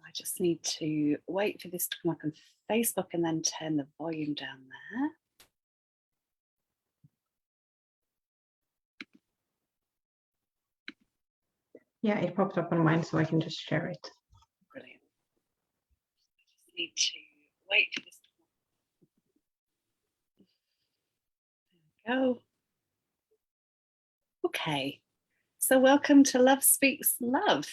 I just need to wait for this to come up on Facebook and then turn the volume down there. Yeah, it popped up on mine, so I can just share it. Brilliant. I just need to wait for this to come up. There we go. Okay, so welcome to Love Speaks Love.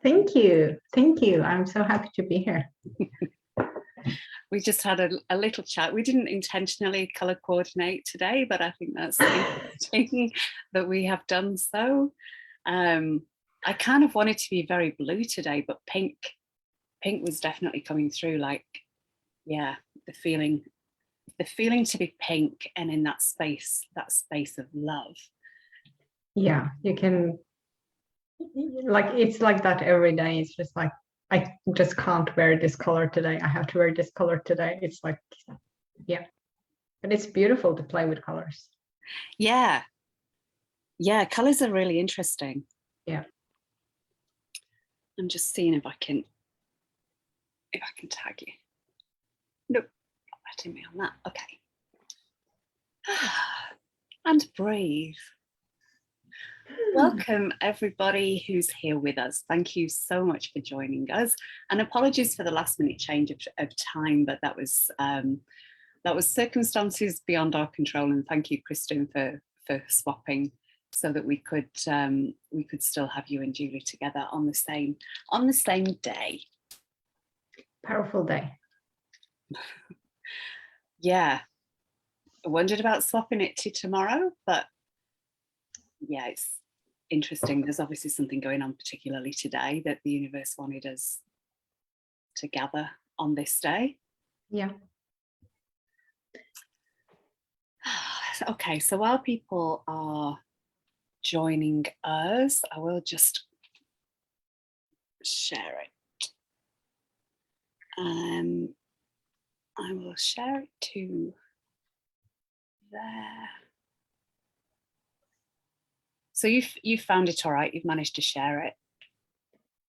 Thank you. Thank you. I'm so happy to be here. We just had a little chat. We didn't intentionally colour coordinate today, but I think that's interesting that we have done so. I kind of wanted to be very blue today, but pink was definitely coming through, like, yeah, the feeling to be pink and in that space of love. Yeah, you can, like, it's like that every day. It's just like, I just can't wear this color today. I have to wear this color today. It's like, yeah, but it's beautiful to play with colors. Yeah, colors are really interesting. Yeah, I'm just seeing if I can tag you. Nope, not letting me on that. Okay. And breathe. Welcome everybody who's here with us. Thank you so much for joining us, and apologies for the last minute change of time, but that was circumstances beyond our control, and thank you, Kristin, for swapping so that we could still have you and Julie together on the same day. powerful day. Yeah, I wondered about swapping it to tomorrow, but yeah, it's interesting. There's obviously something going on, particularly today, that the universe wanted us to gather on this day. Yeah. Okay, so while people are joining us, I will just share it. I will share it to there. So you found it all right? You've managed to share it?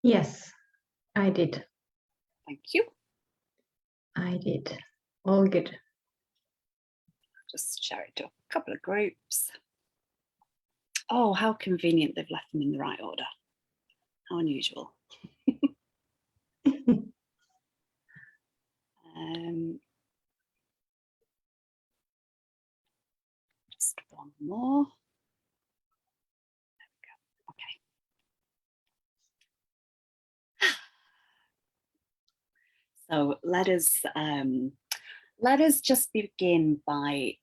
Yes, I did. Thank you. I did. All good. Just share it to a couple of groups. Oh, how convenient they've left them in the right order. How unusual. Just one more. There we go. Okay. So let us just begin by,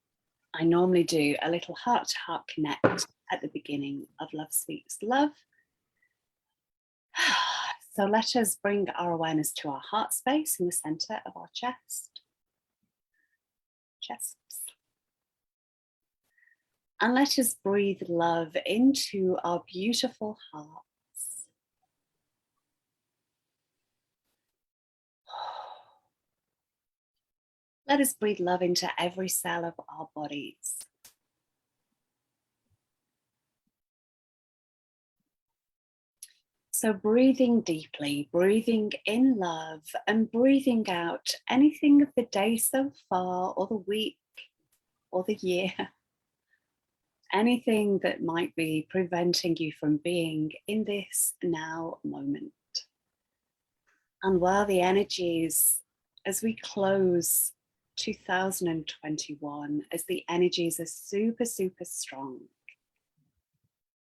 I normally do a little heart-to-heart connect at the beginning of Love Speaks Love. So let us bring our awareness to our heart space in the center of our chests. And let us breathe love into our beautiful hearts. Let us breathe love into every cell of our bodies. So breathing deeply, breathing in love, and breathing out anything of the day so far, or the week, or the year. Anything that might be preventing you from being in this now moment. And while the energies, as we close 2021, as the energies are super, super strong,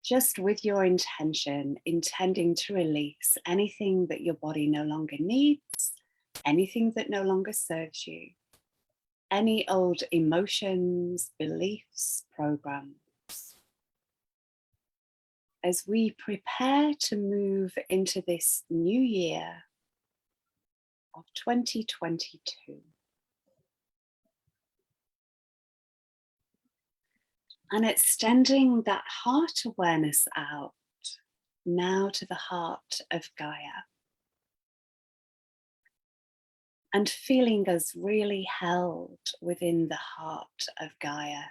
just with your intention, intending to release anything that your body no longer needs, anything that no longer serves you, any old emotions, beliefs, programs. As we prepare to move into this new year of 2022. And extending that heart awareness out now to the heart of Gaia. And feeling us really held within the heart of Gaia.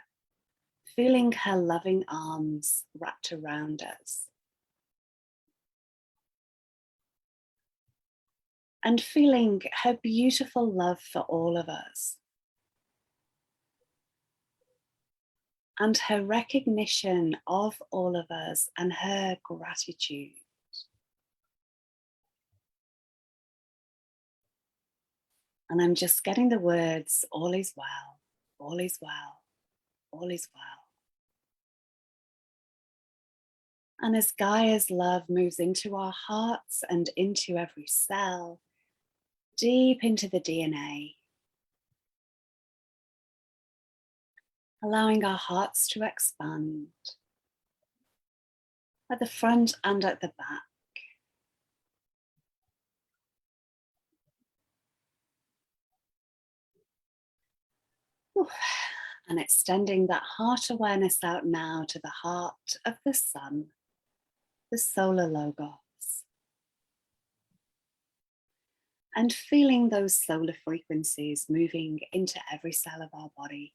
Feeling her loving arms wrapped around us. and feeling her beautiful love for all of us, and her recognition of all of us and her gratitude. And I'm just getting the words, all is well, all is well, all is well. And as Gaia's love moves into our hearts and into every cell, deep into the DNA, allowing our hearts to expand at the front and at the back. And extending that heart awareness out now to the heart of the sun, the solar logos. And feeling those solar frequencies moving into every cell of our body.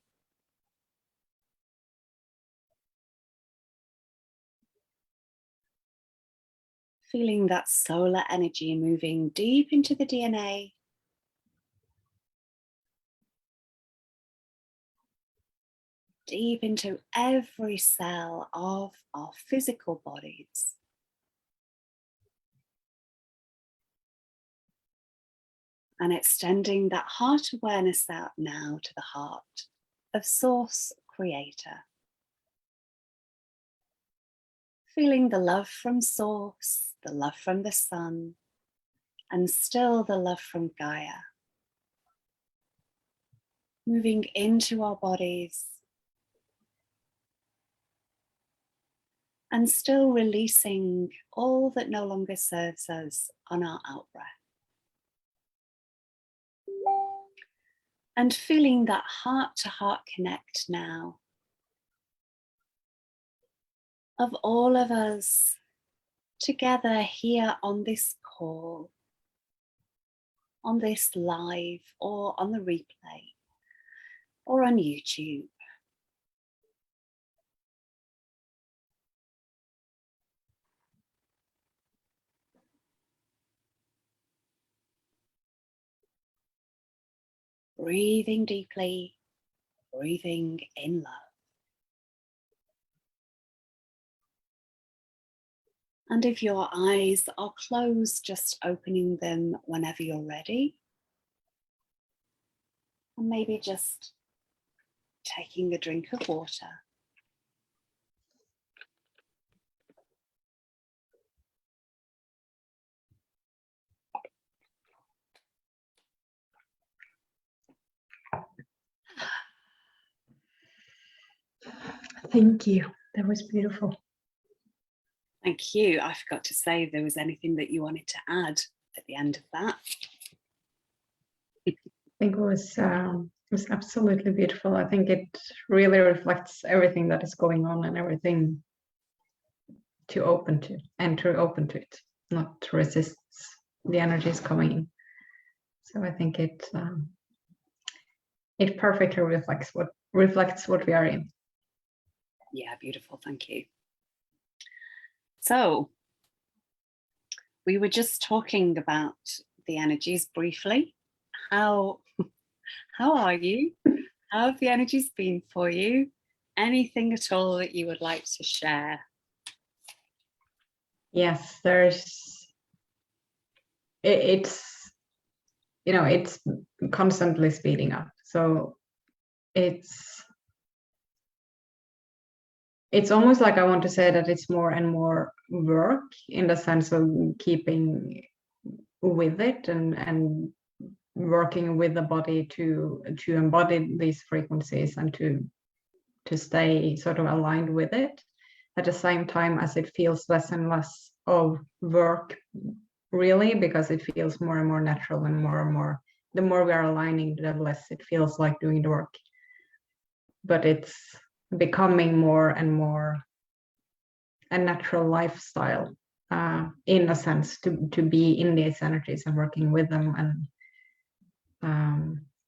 Feeling that solar energy moving deep into the DNA. Deep into every cell of our physical bodies. And extending that heart awareness out now to the heart of Source Creator. Feeling the love from Source, the love from the Sun, and still the love from Gaia. Moving into our bodies. And still releasing all that no longer serves us on our out breath. And feeling that heart-to-heart connect now of all of us together here on this call, on this live, or on the replay, or on YouTube. Breathing deeply, breathing in love. And if your eyes are closed, just opening them whenever you're ready. And maybe just taking a drink of water. Thank you. That was beautiful. Thank you. I forgot to say if there was anything that you wanted to add at the end of that. I think it was absolutely beautiful. I think it really reflects everything that is going on and everything to open to and to open to it, not to resist the energies coming in. So I think it perfectly reflects what we are in. Yeah, beautiful. Thank you. So we were just talking about the energies briefly. How are you? How have the energies been for you? Anything at all that you would like to share? Yes, it's constantly speeding up. So it's almost like I want to say that it's more and more work in the sense of keeping with it and working with the body to embody these frequencies and to stay sort of aligned with it at the same time as it feels less and less of work really, because it feels more and more natural and more the more we are aligning, the less it feels like doing the work, but it's becoming more and more a natural lifestyle in a sense to be in these energies and working with them. And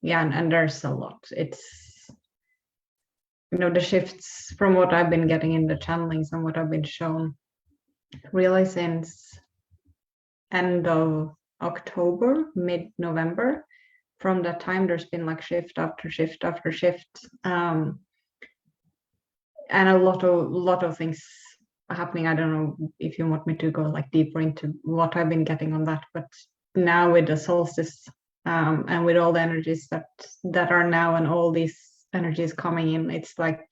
and there's a lot. It's the shifts from what I've been getting in the channelings and what I've been shown really since end of October, mid-November. From that time, there's been like shift after shift after shift, and a lot of things happening. I don't know if you want me to go like deeper into what I've been getting on that, but now with the solstice, and with all the energies that are now, and all these energies coming in, it's like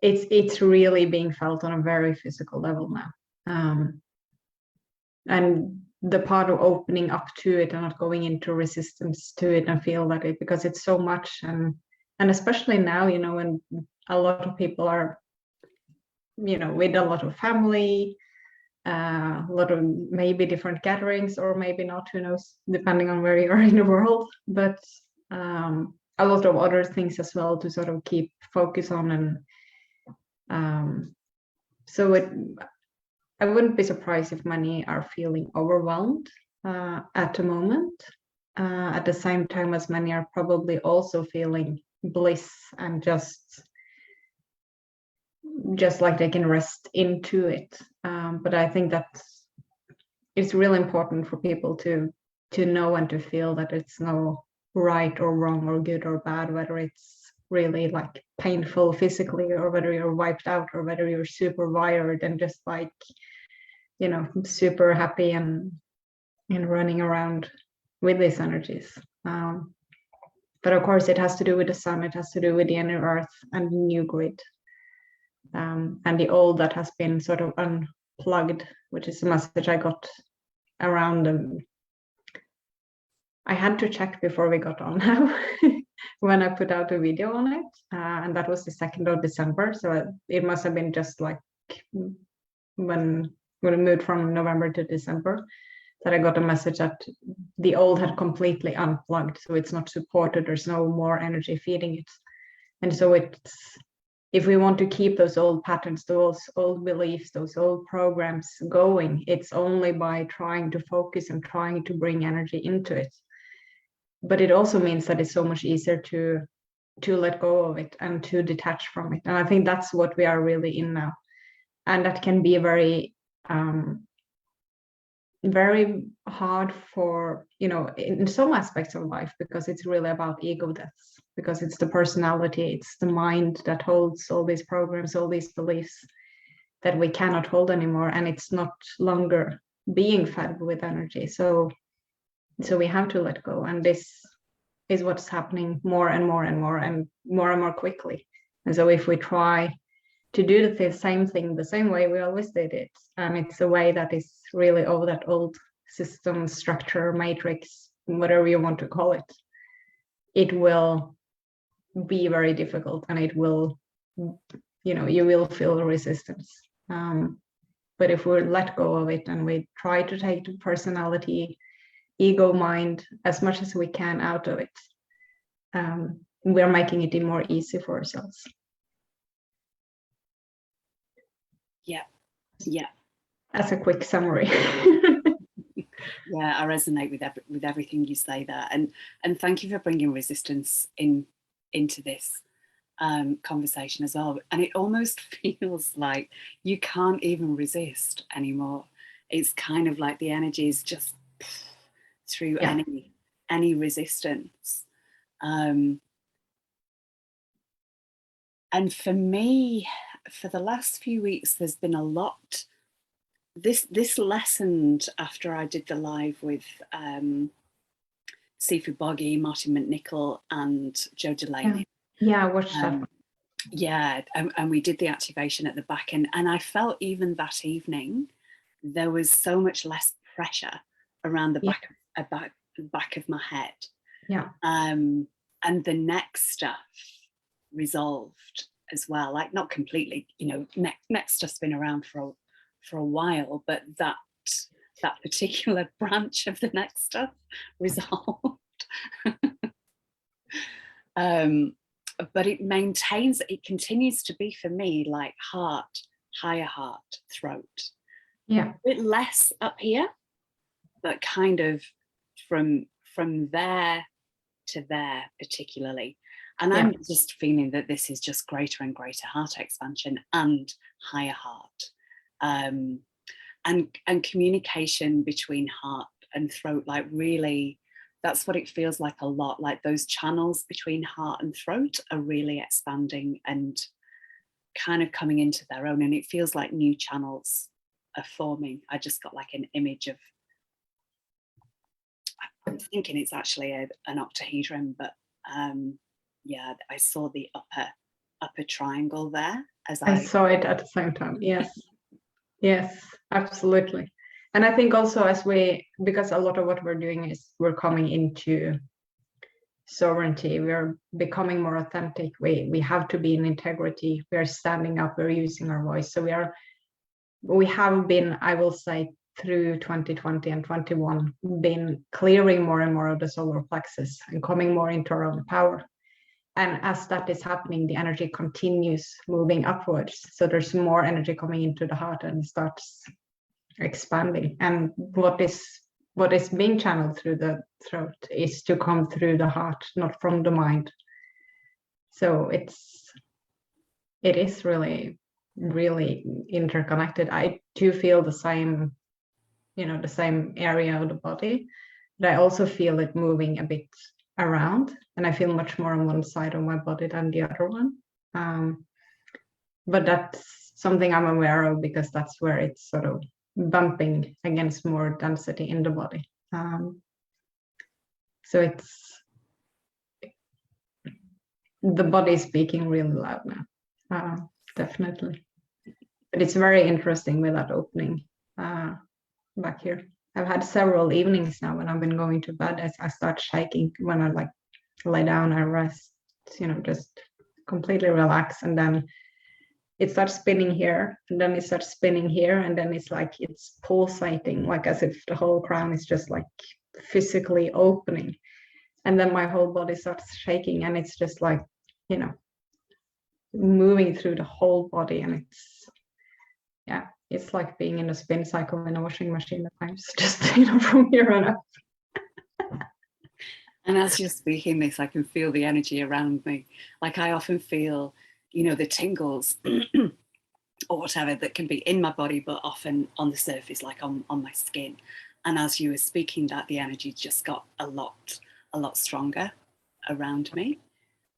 it's really being felt on a very physical level now. And the part of opening up to it and not going into resistance to it and feel that it, because it's so much, and especially now, you know, when a lot of people are, you know, with a lot of family, a lot of maybe different gatherings, or maybe not, who knows, depending on where you are in the world, but a lot of other things as well to sort of keep focus on. And so I wouldn't be surprised if many are feeling overwhelmed at the moment, at the same time as many are probably also feeling bliss and just like they can rest into it. But I think that it's really important for people to know and to feel that it's no right or wrong or good or bad, whether it's really like painful physically, or whether you're wiped out, or whether you're super wired and just like, you know, super happy and running around with these energies. But of course, it has to do with the sun, it has to do with the inner earth and the new grid, and the old that has been sort of unplugged, which is a message I got around. I had to check before we got on now when I put out a video on it, and that was the 2nd of December. So it must have been just like when we moved from November to December, that I got a message that the old had completely unplugged, so it's not supported, there's no more energy feeding it. And so it's, if we want to keep those old patterns, those old beliefs, those old programs going, it's only by trying to focus and trying to bring energy into it. But it also means that it's so much easier to let go of it and to detach from it. And I think that's what we are really in now. And that can be very very hard for, you know, in some aspects of life, because it's really about ego deaths, because it's the personality, it's the mind that holds all these programs, all these beliefs that we cannot hold anymore, and it's not longer being fed with energy. So we have to let go, and this is what's happening more and more and more and more quickly. And so if we try to do the same thing the same way we always did it, and it's a way that is really over that old system, structure, matrix, whatever you want to call it, it will be very difficult, and it will, you know, you will feel resistance. But if we let go of it and we try to take the personality, ego, mind as much as we can out of it, we're making it more easy for ourselves. Yeah. As a quick summary. Yeah, I resonate with everything you say there, and thank you for bringing resistance into this conversation as well. And it almost feels like you can't even resist anymore. It's kind of like the energy is just through any resistance. And for me, for the last few weeks, there's been a lot. This lessened after I did the live with Seafood Boggy, Martin McNichol, and Joe Delaney. Yeah, I watched that. Yeah, and we did the activation at the back end, and I felt even that evening there was so much less pressure around the back of my head. Yeah. And the neck stuff resolved as well, like not completely, you know, neck stuff's been around for a while, but that particular branch of the neck stuff resolved. But it continues to be for me like heart, higher heart, throat. Yeah. A bit less up here, but kind of from there to there particularly. And I'm just feeling that this is just greater and greater heart expansion and higher heart. and communication between heart and throat, like really, that's what it feels like a lot, like those channels between heart and throat are really expanding and kind of coming into their own, and it feels like new channels are forming. I just got like an image of, I'm thinking it's actually an octahedron, but yeah, I saw the upper triangle there as I saw it at the same time. Yes, yes, absolutely. And I think also because a lot of what we're doing is we're coming into sovereignty, we're becoming more authentic. We have to be in integrity. We are standing up. We're using our voice. So we have been, I will say, through 2020 and 21, been clearing more and more of the solar plexus and coming more into our own power. And as that is happening, the energy continues moving upwards. So there's more energy coming into the heart and it starts expanding. And what is being channeled through the throat is to come through the heart, not from the mind. So it is really, really interconnected. I do feel the same, the same area of the body, but I also feel it moving a bit around, and I feel much more on one side of my body than the other one. But that's something I'm aware of because that's where it's sort of bumping against more density in the body. So the body is speaking really loud now, definitely. But it's very interesting with that opening back here. I've had several evenings now when I've been going to bed as I start shaking when I like lay down and rest, just completely relax, and then it starts spinning here, and then it starts spinning here, and then it's like it's pulsating, like as if the whole crown is just like physically opening, and then my whole body starts shaking, and it's just like moving through the whole body, and it's like being in a spin cycle in a washing machine at times, just from here on up. And as you're speaking this, I can feel the energy around me. Like I often feel, the tingles or whatever that can be in my body, but often on the surface, like on my skin. And as you were speaking that, the energy just got a lot stronger around me.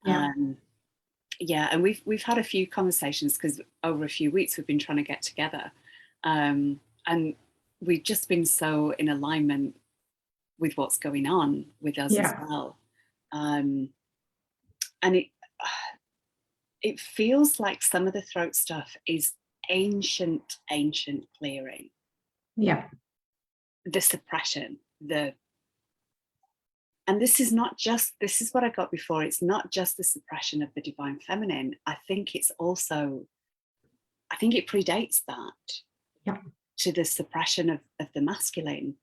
Yeah. And we've had a few conversations because over a few weeks we've been trying to get together, and we've just been so in alignment with what's going on with us as well, and it feels like some of the throat stuff is ancient clearing. Yeah. The suppression, and this is what I got before. It's not just the suppression of the divine feminine. I think it predates that to the suppression of the masculine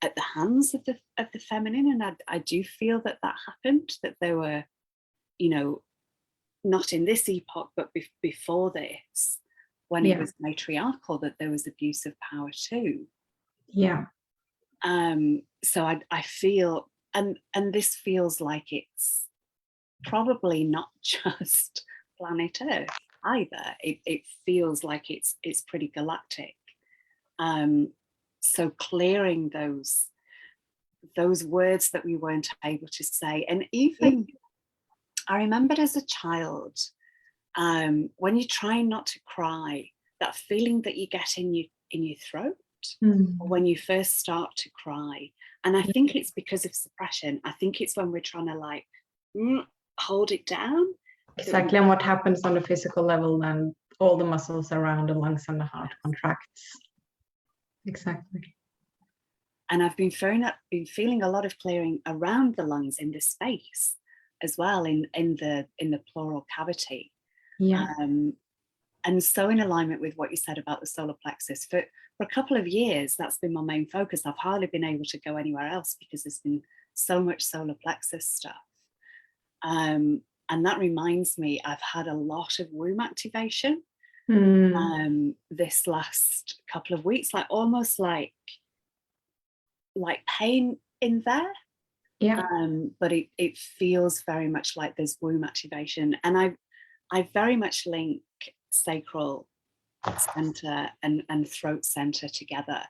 at the hands of the feminine. And I do feel that happened, that there were, not in this epoch, but before this, when it was matriarchal, that there was abuse of power too. Yeah. So I feel, and this feels like it's probably not just planet Earth either. It feels like it's pretty galactic. So clearing those words that we weren't able to say, and even I remembered as a child, when you're trying not to cry, that feeling that you get in your throat when you first start to cry. And I think it's because of suppression. I think it's when we're trying to hold it down. Exactly. And what happens on the physical level, then all the muscles around the lungs and the heart contracts. Exactly. And I've been feeling a lot of clearing around the lungs in this space as well, in the pleural cavity. Yeah. And so in alignment with what you said about the solar plexus, for a couple of years, that's been my main focus. I've hardly been able to go anywhere else because there's been so much solar plexus stuff. And that reminds me, I've had a lot of womb activation this last couple of weeks, like almost like pain in there. Yeah. But it feels very much like there's womb activation. And I very much link sacral center and throat center together.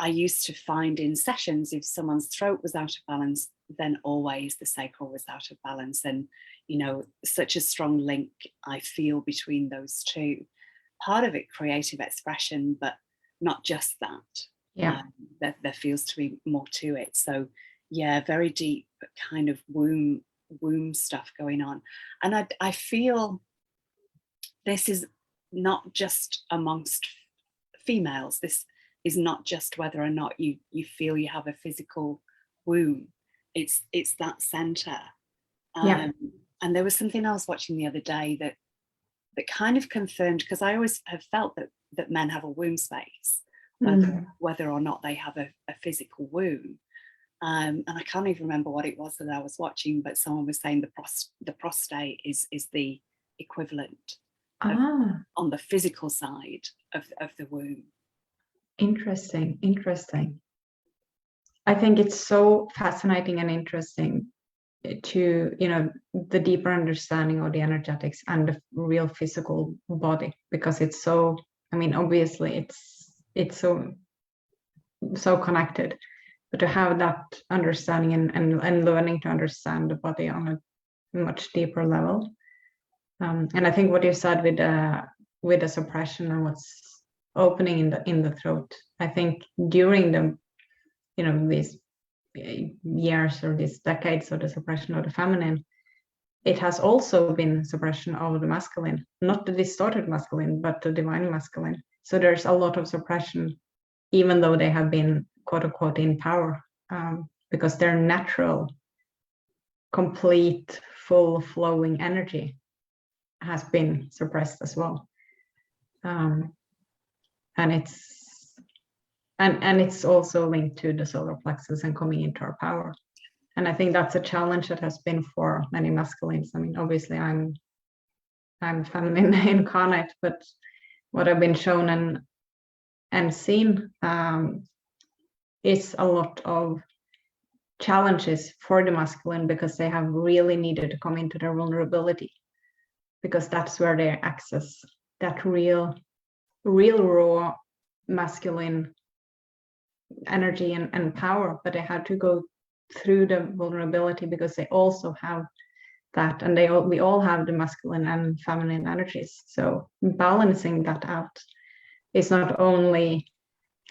I used to find in sessions, if someone's throat was out of balance, then always the sacral was out of balance. And, you know, such a strong link I feel between those two. Part of it creative expression, but not just that. Yeah. There feels to be more to it. So yeah, very deep kind of womb stuff going on. And I feel this is not just amongst females. This is not just whether or not you feel you have a physical womb. It's that center. Yeah. And there was something I was watching the other day that kind of confirmed, because I always have felt that men have a womb space, whether or not they have a physical womb. And I can't even remember what it was that I was watching, but someone was saying the prostate is the equivalent on the physical side of the womb. Interesting. I think it's so fascinating and interesting to, you know, the deeper understanding of the energetics and the real physical body, because it's so, I mean, obviously it's so connected, but to have that understanding and learning to understand the body on a much deeper level. And I think what you said with the suppression and what's opening in the throat, I think during the, you know, these years or these decades of the suppression of the feminine, it has also been suppression of the masculine, not the distorted masculine, but the divine masculine. So there's a lot of suppression, even though they have been quote unquote in power, because their natural, complete, full flowing energy has been suppressed as well. And it's also linked to the solar plexus and coming into our power. And I think that's a challenge that has been for many masculines. I mean, obviously I'm feminine incarnate, but what I've been shown and seen is a lot of challenges for the masculine, because they have really needed to come into their vulnerability, because that's where they access that real raw masculine energy and power. But they had to go through the vulnerability, because they also have that, and we all have the masculine and feminine energies. So balancing that out is not only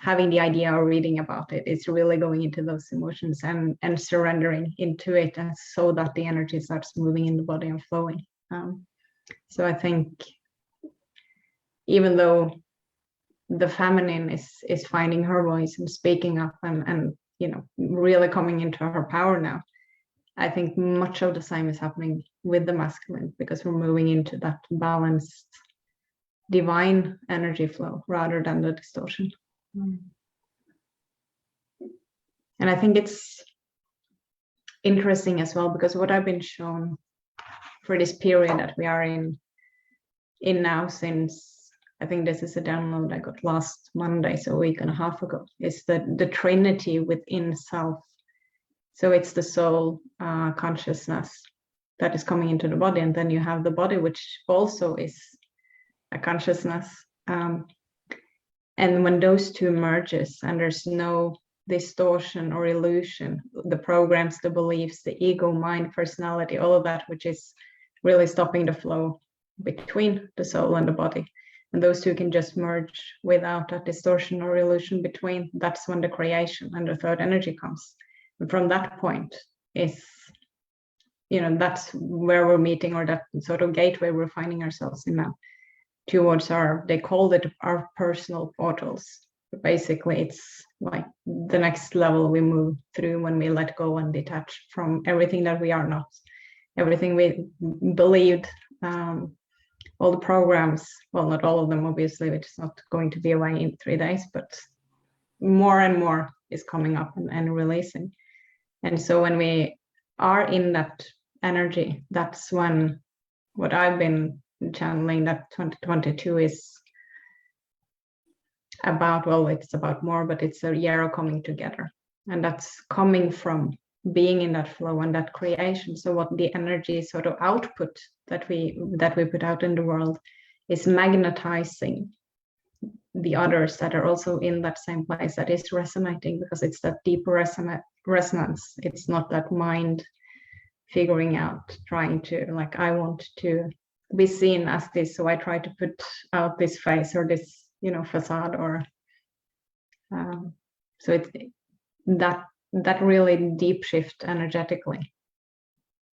having the idea or reading about it, it's really going into those emotions and surrendering into it, and so that the energy starts moving in the body and flowing. So I think even though the feminine is finding her voice and speaking up and you know, really coming into her power now, I think much of the same is happening with the masculine, because we're moving into that balanced divine energy flow rather than the distortion. And I think it's interesting as well, because what I've been shown for this period that we are in now, since I think this is a download I got last Monday, so a week and a half ago, is the Trinity within self. So it's the soul consciousness that is coming into the body, and then you have the body, which also is a consciousness. And when those two merges and there's no distortion or illusion, the programs, the beliefs, the ego, mind, personality, all of that, which is really stopping the flow between the soul and the body, and those two can just merge without that distortion or illusion between, that's when the creation and the third energy comes. And from that point is, you know, that's where we're meeting, or that sort of gateway we're finding ourselves in now, towards they called it our personal portals. But basically it's like the next level we move through when we let go and detach from everything that we are not, everything we believed, all the programs, well, not all of them obviously, which is not going to be away in 3 days, but more and more is coming up and releasing. And so when we are in that energy, that's when what I've been channeling, that 2022 is about, well, it's about more, but it's a year of coming together. And that's coming from being in that flow and that creation. So what the energy sort of output that we put out in the world is magnetizing the others that are also in that same place, that is resonating, because it's that deeper resonance. It's not that mind figuring out, trying to, like, I want to be seen as this, so I try to put out this face or this, you know, facade, or so it's that really deep shift energetically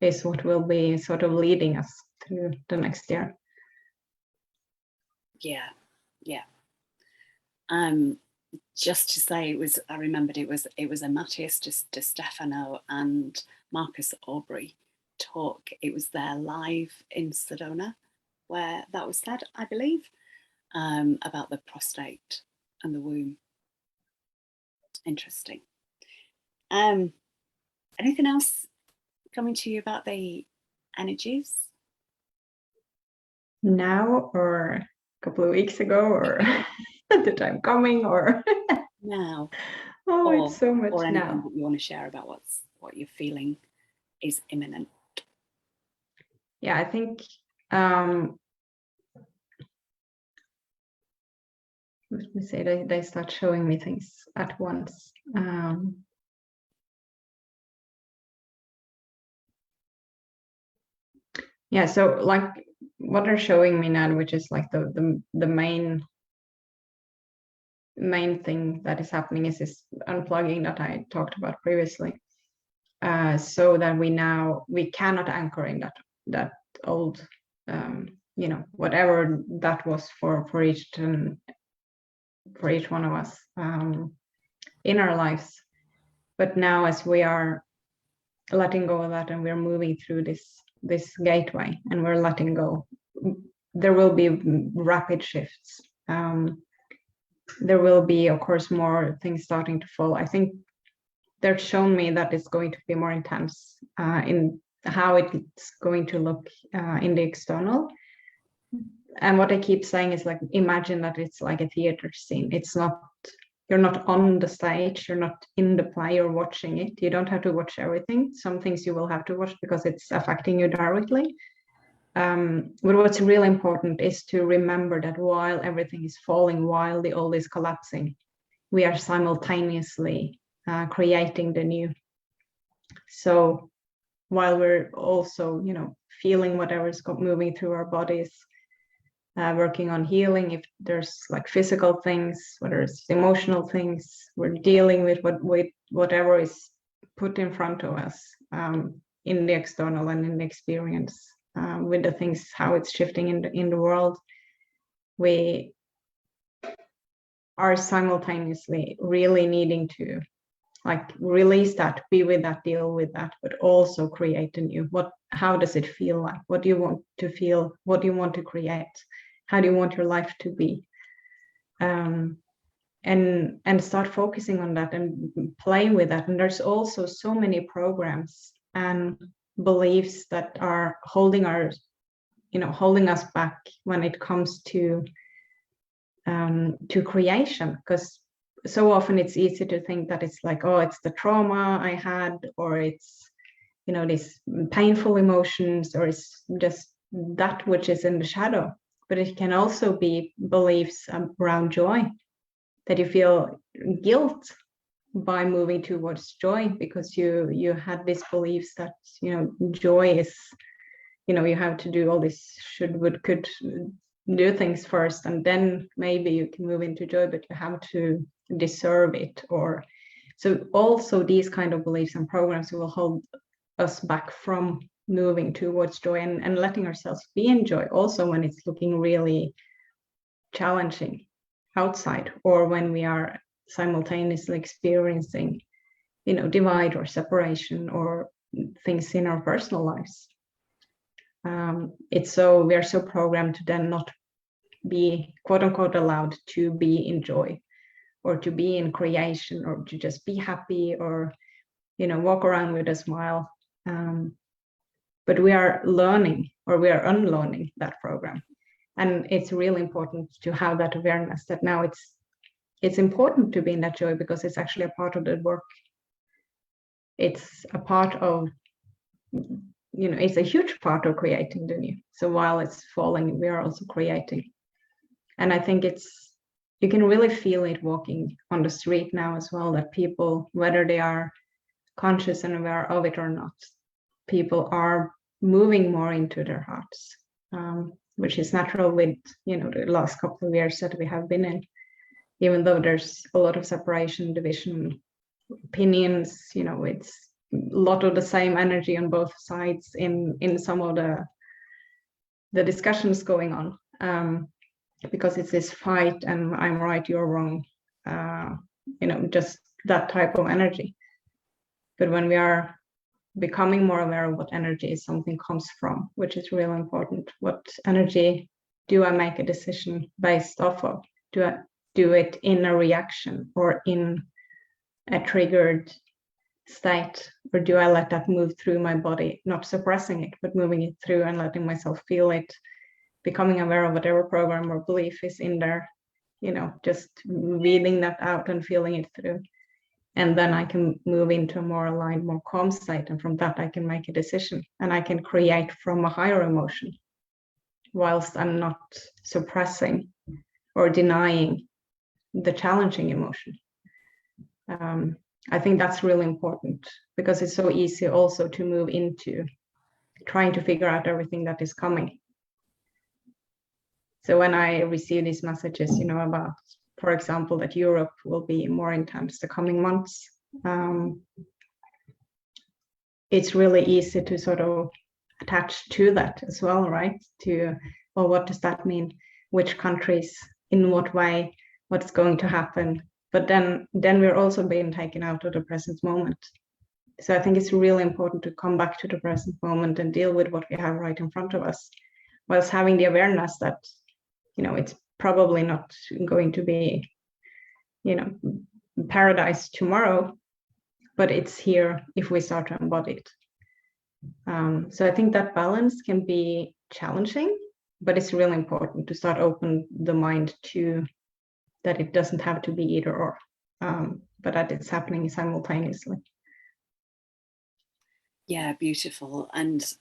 is what will be sort of leading us through the next year. Yeah. Just to say, I remembered it was a Matthias de Stefano and Marcus Aubrey talk. It was their live in Sedona where that was said, I believe, about the prostate and the womb. Interesting. Anything else coming to you about the energies? Now, or a couple of weeks ago, or the time coming, or Now? Oh, it's so much or anything now. that you want to share about what you're feeling is imminent? Yeah, I think let me say, they start showing me things at once. Yeah, so like what they're showing me now, which is like the main thing that is happening, is this unplugging that I talked about previously. So that we cannot anchor in that old, you know, whatever that was for each one of us in our lives. But now, as we are letting go of that and we're moving through this gateway and we're letting go, there will be rapid shifts. There will be, of course, more things starting to fall. I think they've shown me that it's going to be more intense in how it's going to look in the external. And what I keep saying is, like, imagine that it's like a theater scene. It's not, you're not on the stage, you're not in the play, you're watching it. You don't have to watch everything. Some things you will have to watch because it's affecting you directly. But what's really important is to remember that while everything is falling, while the old is collapsing, we are simultaneously creating the new. So while we're also, you know, feeling whatever is moving through our bodies, working on healing, if there's like physical things, whether it's emotional things, we're dealing with whatever is put in front of us in the external and in the experience, with the things, how it's shifting in the world. We are simultaneously really needing to, like, release that, be with that, deal with that, but also create a new. How does it feel like? What do you want to feel? What do you want to create? How do you want your life to be? And start focusing on that and play with that. And there's also so many programs and beliefs that are holding us back when it comes to creation, because so often it's easy to think that it's like, oh, it's the trauma I had, or it's, you know, these painful emotions, or it's just that which is in the shadow. But it can also be beliefs around joy, that you feel guilt by moving towards joy because you had these beliefs that, you know, joy is, you know, you have to do all this should, would, could, do things first, and then maybe you can move into joy, but you have to deserve it. Or so also these kind of beliefs and programs will hold us back from moving towards joy and letting ourselves be in joy, also when it's looking really challenging outside, or when we are simultaneously experiencing, you know, divide or separation or things in our personal lives. We are so programmed to then not be, quote unquote, allowed to be in joy, or to be in creation, or to just be happy, or, you know, walk around with a smile. But we are learning, or we are unlearning that program. And it's really important to have that awareness that now it's important to be in that joy, because it's actually a part of the work. it's a part of, it's a huge part of creating the new. So while it's falling, we are also creating. And I think you can really feel it walking on the street now as well, that people, whether they are conscious and aware of it or not, people are moving more into their hearts, which is natural with, the last couple of years that we have been in, even though there's a lot of separation, division, opinions, it's a lot of the same energy on both sides in some of the discussions going on, because it's this fight and I'm right, you're wrong, just that type of energy. But when we are becoming more aware of what energy something comes from, which is really important, what energy do I make a decision based off of? Do I do it in a reaction or in a triggered state, or do I let that move through my body, not suppressing it, but moving it through and letting myself feel it, becoming aware of whatever program or belief is in there, just reading that out and feeling it through. And then I can move into a more aligned, more calm state. And from that, I can make a decision and I can create from a higher emotion, whilst I'm not suppressing or denying the challenging emotion. I think that's really important, because it's so easy also to move into trying to figure out everything that is coming. So when I receive these messages, about, for example, that Europe will be more intense the coming months, it's really easy to sort of attach to that as well, right? Well, what does that mean? Which countries, in what way, what's going to happen? But then we're also being taken out of the present moment. So I think it's really important to come back to the present moment and deal with what we have right in front of us, whilst having the awareness that, it's probably not going to be, paradise tomorrow, but it's here if we start to embody it. So I think that balance can be challenging, but it's really important to start open the mind to that it doesn't have to be either or, but that it's happening simultaneously. Yeah, beautiful. And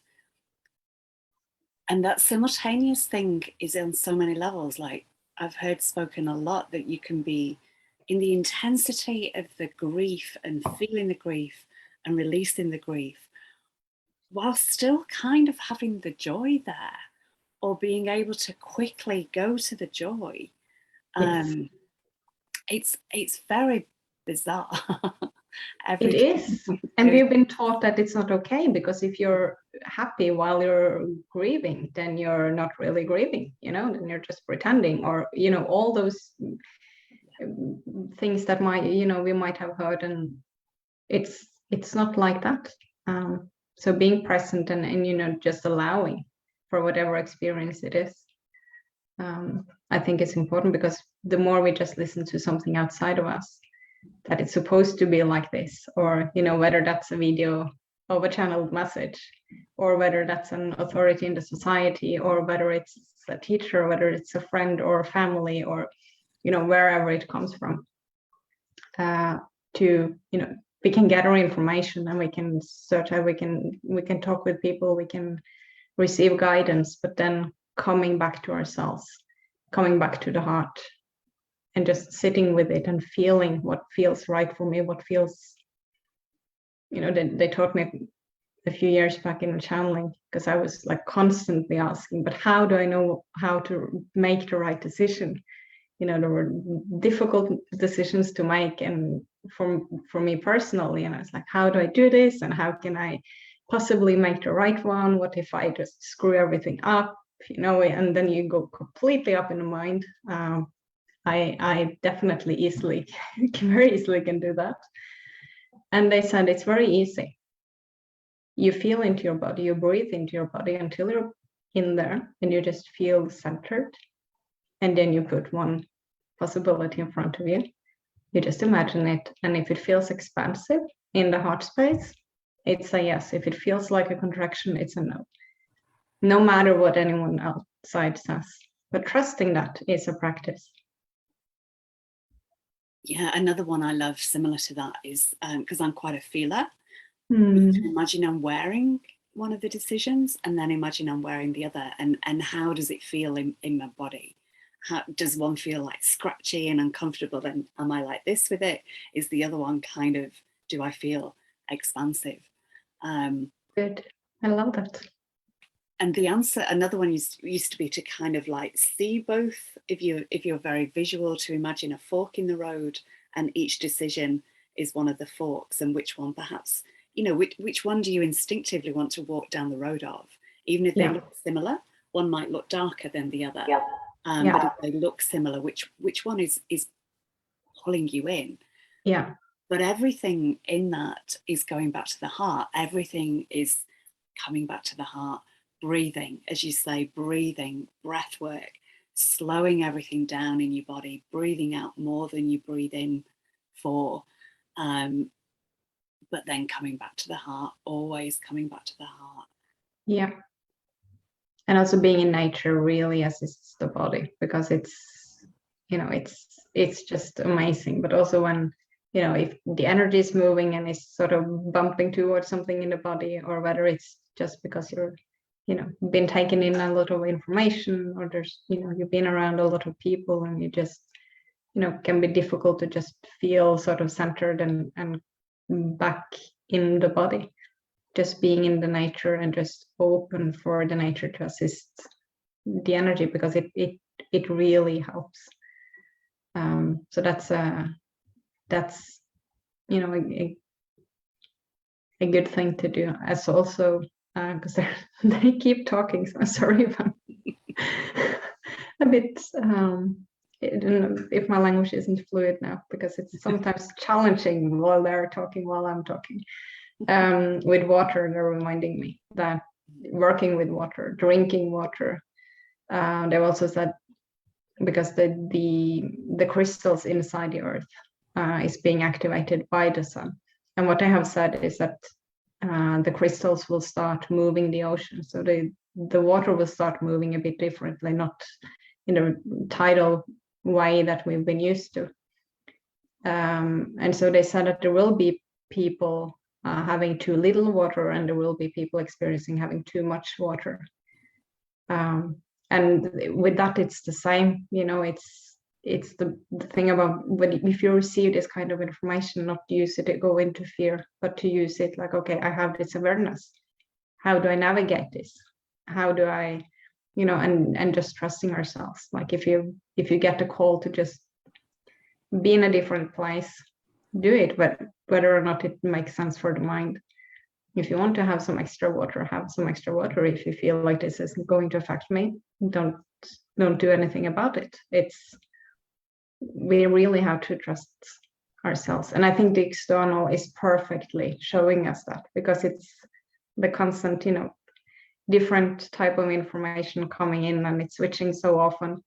that simultaneous thing is on so many levels. Like, I've heard spoken a lot that you can be in the intensity of the grief and feeling the grief and releasing the grief, while still kind of having the joy there, or being able to quickly go to the joy. It's very bizarre. It is. And we've been taught that it's not okay, because if you're happy while you're grieving, then you're not really grieving, then you're just pretending, or, all those things that we might have heard, and it's not like that. So being present and just allowing for whatever experience it is, I think it's important, because the more we just listen to something outside of us, that it's supposed to be like this, or whether that's a video of a channeled message, or whether that's an authority in the society, or whether it's a teacher, whether it's a friend or a family, or wherever it comes from, we can gather information and we can search out, we can talk with people, we can receive guidance, but then coming back to ourselves, coming back to the heart, and just sitting with it and feeling what feels right for me, what feels, they taught me a few years back in channeling, because I was like constantly asking, but how do I know how to make the right decision? There were difficult decisions to make, and for me personally, and I was like, how do I do this, and how can I possibly make the right one? What if I just screw everything up, and then you go completely up in the mind. I definitely very easily can do that. And they said it's very easy. You feel into your body, you breathe into your body until you're in there, and you just feel centered. And then you put one possibility in front of you. You just imagine it. And if it feels expansive in the heart space, it's a yes. If it feels like a contraction, it's a no. No matter what anyone outside says. But trusting that is a practice. Yeah, another one I love similar to that is, because I'm quite a feeler, Imagine I'm wearing one of the decisions, and then imagine I'm wearing the other, and how does it feel in my body? How does one feel like scratchy and uncomfortable, and am I like this with it? Is the other one kind of, do I feel expansive? Good. I love that. And the answer, another one used to be to kind of like see both. If you're very visual, to imagine a fork in the road, and each decision is one of the forks, and which one perhaps, which one do you instinctively want to walk down the road of? Even if they look similar, one might look darker than the other. But if they look similar, which one is pulling you in? Yeah. But everything in that is going back to the heart. Everything is coming back to the heart. Breathing, as you say, breathing, breath work, slowing everything down in your body, breathing out more than you breathe in for, but then coming back to the heart, always coming back to the heart. Yeah. And also being in nature really assists the body, because it's just amazing. But also when, if the energy is moving and is sort of bumping towards something in the body, or whether it's just because you're been taken in a lot of information, or there's you've been around a lot of people, and you just can be difficult to just feel sort of centered and back in the body. Just being in the nature and just open for the nature to assist the energy, because it really helps. So that's a good thing to do. As also because they keep talking, so I'm sorry if I'm a bit if my language isn't fluid now, because it's sometimes challenging while they're talking while I'm talking. With water, they're reminding me that working with water, drinking water, they also said, because the crystals inside the earth is being activated by the sun, and what they have said is that the crystals will start moving the ocean, so the water will start moving a bit differently, not in a tidal way that we've been used to. And so they said that there will be people having too little water, and there will be people experiencing having too much water. And with that, it's the same. It's the thing about if you receive this kind of information, not to use it to go into fear, but to use it like, okay, I have this awareness. How do I navigate this? How do I, and just trusting ourselves. Like if you get a call to just be in a different place, do it, but whether or not it makes sense for the mind. If you want to have some extra water, have some extra water. If you feel like this isn't going to affect me, don't do anything about it. We really have to trust ourselves. And I think the external is perfectly showing us that, because it's the constant, different type of information coming in, and it's switching so often.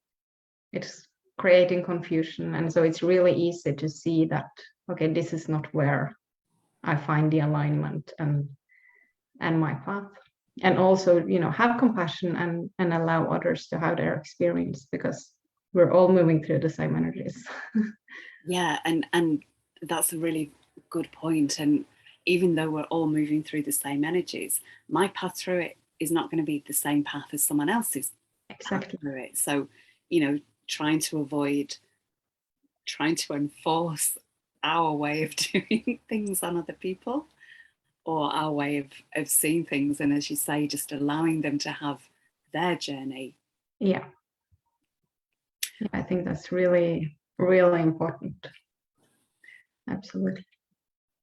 It's creating confusion. And so it's really easy to see that, okay, this is not where I find the alignment and my path. And also, have compassion and allow others to have their experience, because we're all moving through the same energies. Yeah, and that's a really good point. And even though we're all moving through the same energies, my path through it is not going to be the same path as someone else's path through it. So, trying to enforce our way of doing things on other people, or our way of seeing things, and as you say, just allowing them to have their journey. Yeah, I think that's really, really important. Absolutely.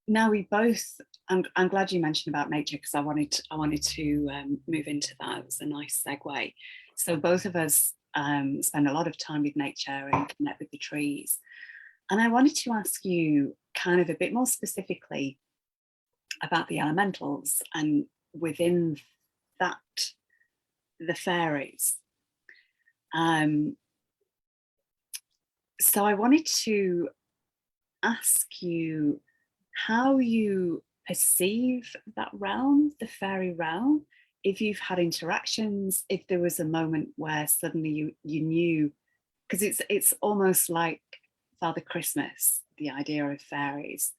Now we both, I'm glad you mentioned about nature, because I wanted to move into that. It was a nice segue. So both of us spend a lot of time with nature and connect with the trees. And I wanted to ask you kind of a bit more specifically about the elementals, and within that, the fairies. So I wanted to ask you how you perceive that realm, the fairy realm, if you've had interactions, if there was a moment where suddenly you knew, because it's almost like Father Christmas, the idea of fairies.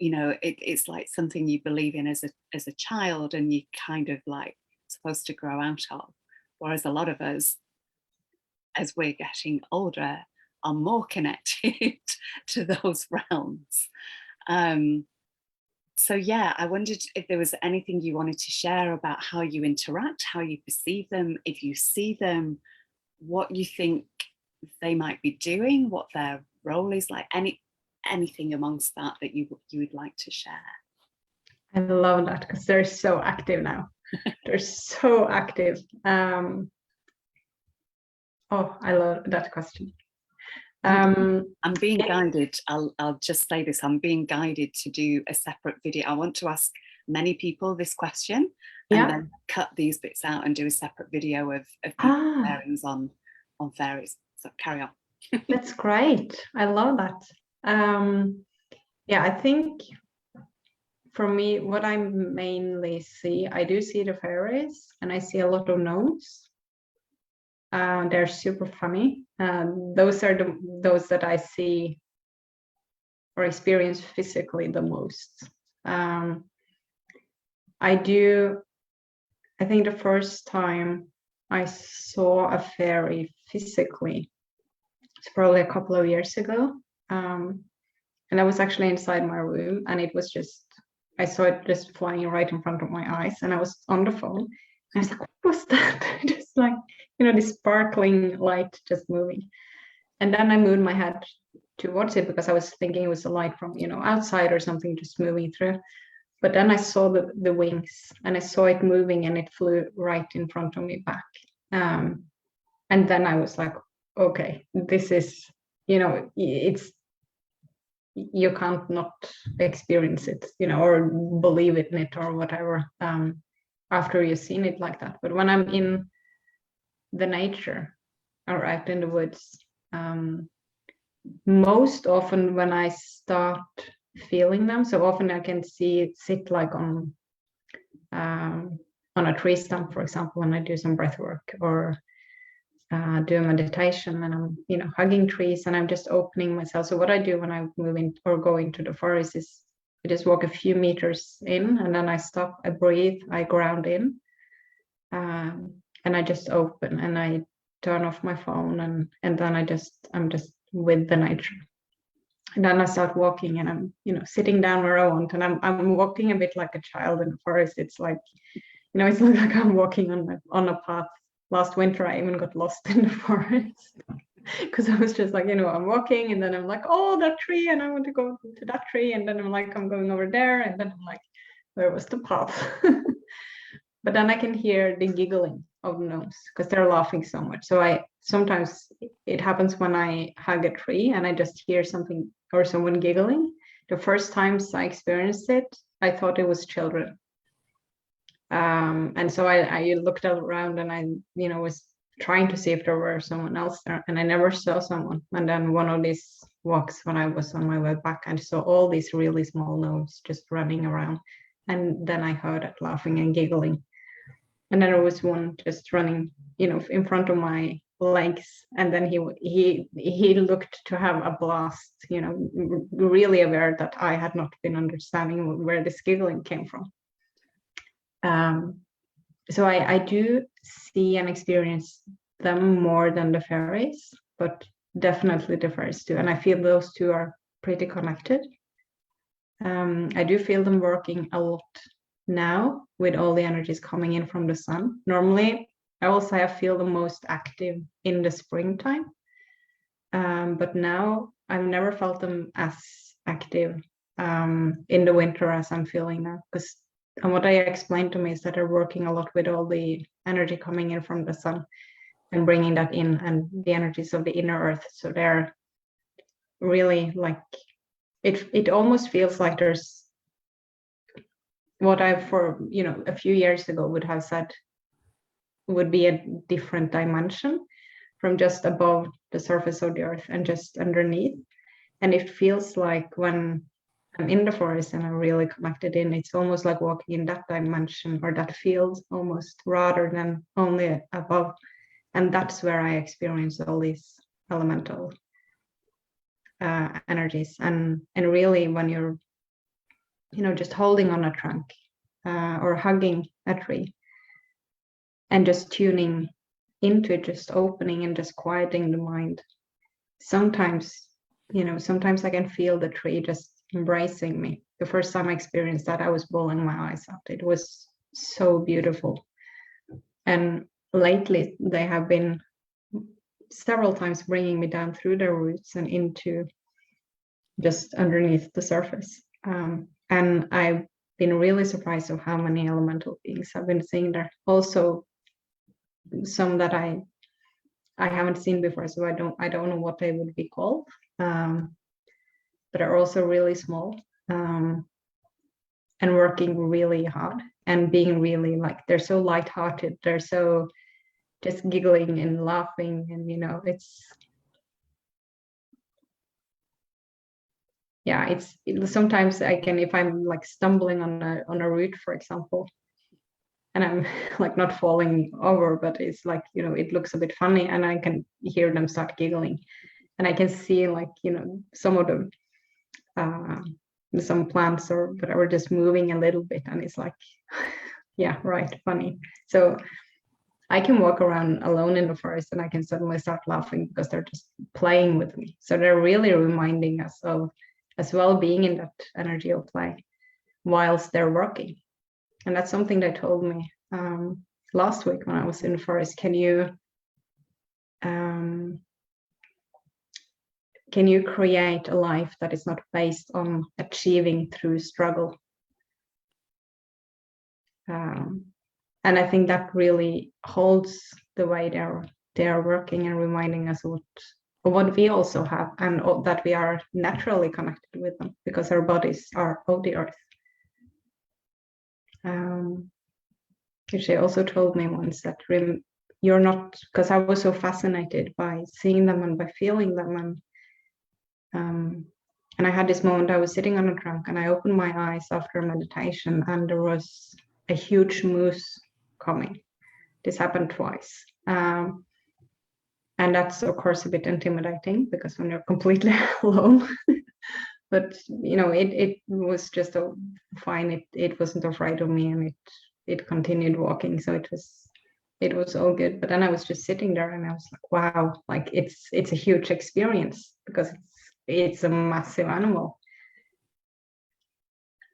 it's like something you believe in as a child, and you kind of like supposed to grow out of. Whereas a lot of us, as we're getting older, are more connected to those realms. So yeah, I wondered if there was anything you wanted to share about how you interact, how you perceive them, if you see them, what you think they might be doing, what their role is, like anything amongst that you would like to share. I love that, because they're so active now. They're so active. Oh, I love that question. I'm being guided. I'll just say this. I'm being guided to do a separate video. I want to ask many people this question, and then cut these bits out and do a separate video of people's bearings on fairies. So carry on. That's great. I love that. Yeah, I think for me, what I mainly see, I do see the fairies, and I see a lot of gnomes. They're super funny. Those are those that I see or experience physically the most. I think the first time I saw a fairy physically, it's probably a couple of years ago. And I was actually inside my room, and it was just, I saw it just flying right in front of my eyes, and I was on the phone. And I was like, what was that? Just like, this sparkling light just moving. And then I moved my head towards it because I was thinking it was a light from, outside or something just moving through. But then I saw the wings, and I saw it moving, and it flew right in front of me back. And then I was like, okay, this is, it's, you can't not experience it, or believe in it or whatever, after you've seen it like that. But when I'm in the nature or out in the woods, most often when I start feeling them, so often I can sit like on a tree stump, for example, when I do some breath work or do a meditation, and I'm hugging trees, and I'm just opening myself. So what I do when I move in or go into the forest is I just walk a few meters in, and then I stop, I breathe, I ground in, and I just open, and I turn off my phone, and then I'm just with the nature. And then I start walking, and I'm sitting down where I want, and I'm walking a bit like a child in the forest. It's like it's not like I'm walking on a path. Last winter, I even got lost in the forest because I was just like, I'm walking, and then I'm like, oh, that tree, and I want to go to that tree, and then I'm like, I'm going over there, and then I'm like, where was the path? But then I can hear the giggling of gnomes because they're laughing so much. So sometimes it happens when I hug a tree and I just hear something or someone giggling. The first times I experienced it, I thought it was children. And so I looked around, and I was trying to see if there were someone else there, and I never saw someone. And then one of these walks, when I was on my way back, I saw all these really small gnomes just running around, and then I heard it laughing and giggling. And then there was one just running in front of my legs, and then he looked to have a blast, really aware that I had not been understanding where this giggling came from. So I do see and experience them more than the fairies, but definitely the fairies too. And I feel those two are pretty connected. I do feel them working a lot now with all the energies coming in from the sun. Normally, I will say I feel the most active in the springtime. But now I've never felt them as active in the winter as I'm feeling now, because and what they explained to me is that they're working a lot with all the energy coming in from the sun and bringing that in, and the energies of the inner earth. So they're really like, it almost feels like there's what I, for a few years ago would have said would be a different dimension from just above the surface of the earth and just underneath. And it feels like when I'm in the forest and I'm really connected in, it's almost like walking in that dimension or that field almost, rather than only above. And that's where I experience all these elemental energies. And really, when you're just holding on a trunk or hugging a tree and just tuning into it, just opening and just quieting the mind. Sometimes I can feel the tree just embracing me. The first time I experienced that, I was bawling my eyes out. It was so beautiful. And lately they have been several times bringing me down through their roots and into just underneath the surface. And I've been really surprised of how many elemental beings I've been seeing there. Also, some that I haven't seen before, so I don't know what they would be called, but are also really small and working really hard and being really they're so lighthearted. They're so just giggling and laughing, and it's sometimes I can, if I'm stumbling on a route, for example, and I'm not falling over, but it's it looks a bit funny, and I can hear them start giggling, and I can see some of them, some plants or whatever, just moving a little bit, and it's yeah, right, funny. So I can walk around alone in the forest and I can suddenly start laughing because they're just playing with me. So they're really reminding us of as well being in that energy of play whilst they're working. And that's something they told me last week when I was in the forest. Can you create a life that is not based on achieving through struggle? And I think that really holds the way they're working and reminding us of what we also have, and that we are naturally connected with them because our bodies are of the earth. She also told me once that you're not, because I was so fascinated by seeing them and by feeling them, and I had this moment. I was sitting on a trunk and I opened my eyes after meditation, and there was a huge moose coming. This happened twice, and that's of course a bit intimidating because when you're completely alone. But it was just fine. It wasn't afraid of me, and it continued walking. So it was all good. But then I was just sitting there and I was like, wow, it's a huge experience because it's a massive animal.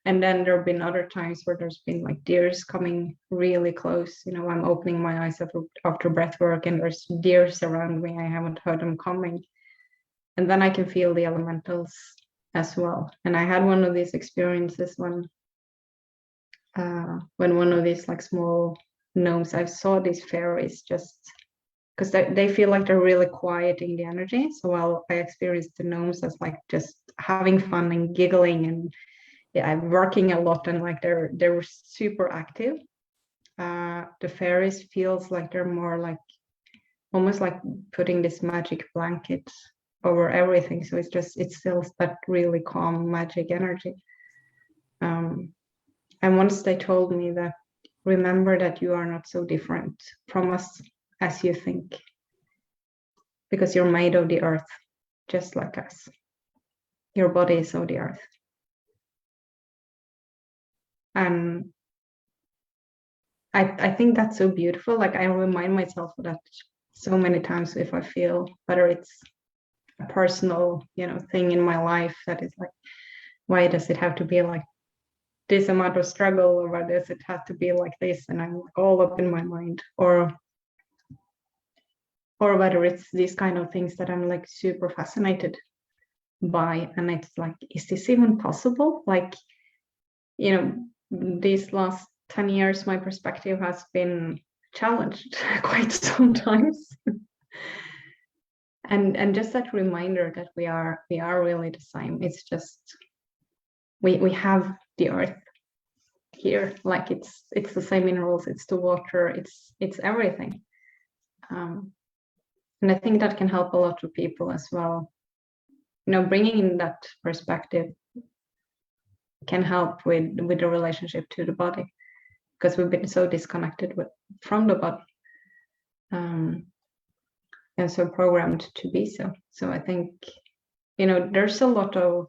And then there have been other times where there's been deers coming really close. I'm opening my eyes after breath work and there's deers around me. I haven't heard them coming. And then I can feel the elementals as well. And I had one of these experiences when one of these small gnomes, I saw these fairies just because they feel like they're really quieting the energy. So while I experienced the gnomes as just having fun and giggling and I'm working a lot, and they're super active. The fairies feels like they're more almost putting this magic blanket over everything. So it feels that really calm magic energy. And once they told me that, remember that you are not so different from us as you think, because you're made of the earth, just like us. Your body is of the earth. And I think that's so beautiful. I remind myself of that so many times if I feel, whether it's a personal, thing in my life that is why does it have to be this amount of struggle, or why does it have to be like this? And I'm all up in my mind, or whether it's these kind of things that I'm super fascinated by, and it's is this even possible? These last 10 years, my perspective has been challenged quite sometimes. and just that reminder that we are really the same. It's just we have the earth here, it's the same minerals, it's the water, it's everything. And I think that can help a lot of people as well. Bringing in that perspective can help with the relationship to the body, because we've been so disconnected from the body, and so programmed to be so. So I think there's a lot of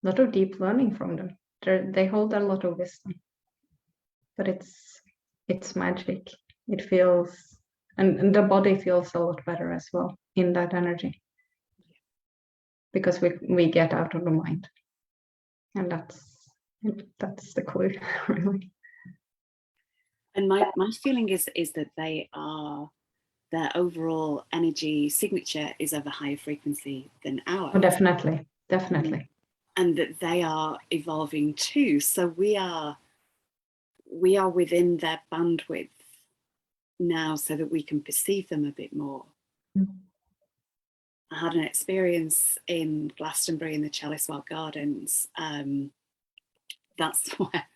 lot of deep learning from them. They hold a lot of wisdom, but it's magic. It feels, and the body feels a lot better as well in that energy, because we get out of the mind, and that's the clue, really. And my feeling is that their overall energy signature is of a higher frequency than ours. Oh, definitely. And that they are evolving too. So we are within their bandwidth now, so that we can perceive them a bit more. I had an experience in Glastonbury in the Chelliswell Gardens. That's where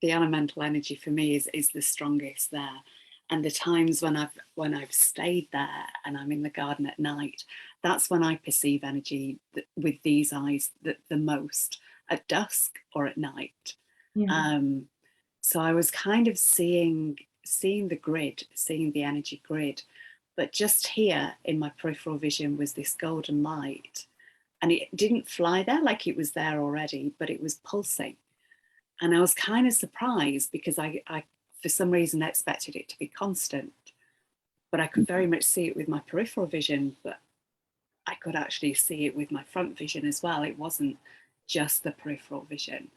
the elemental energy for me is the strongest there. And the times when I've stayed there and I'm in the garden at night, that's when I perceive energy with these eyes the most, at dusk or at night. Yeah. So I was kind of seeing the grid, seeing the energy grid, but just here in my peripheral vision was this golden light, and it didn't fly there like it was there already, but it was pulsing. And I was kind of surprised, because I for some reason expected it to be constant, but I could very much see it with my peripheral vision, but I could actually see it with my front vision as well. It wasn't just the peripheral vision.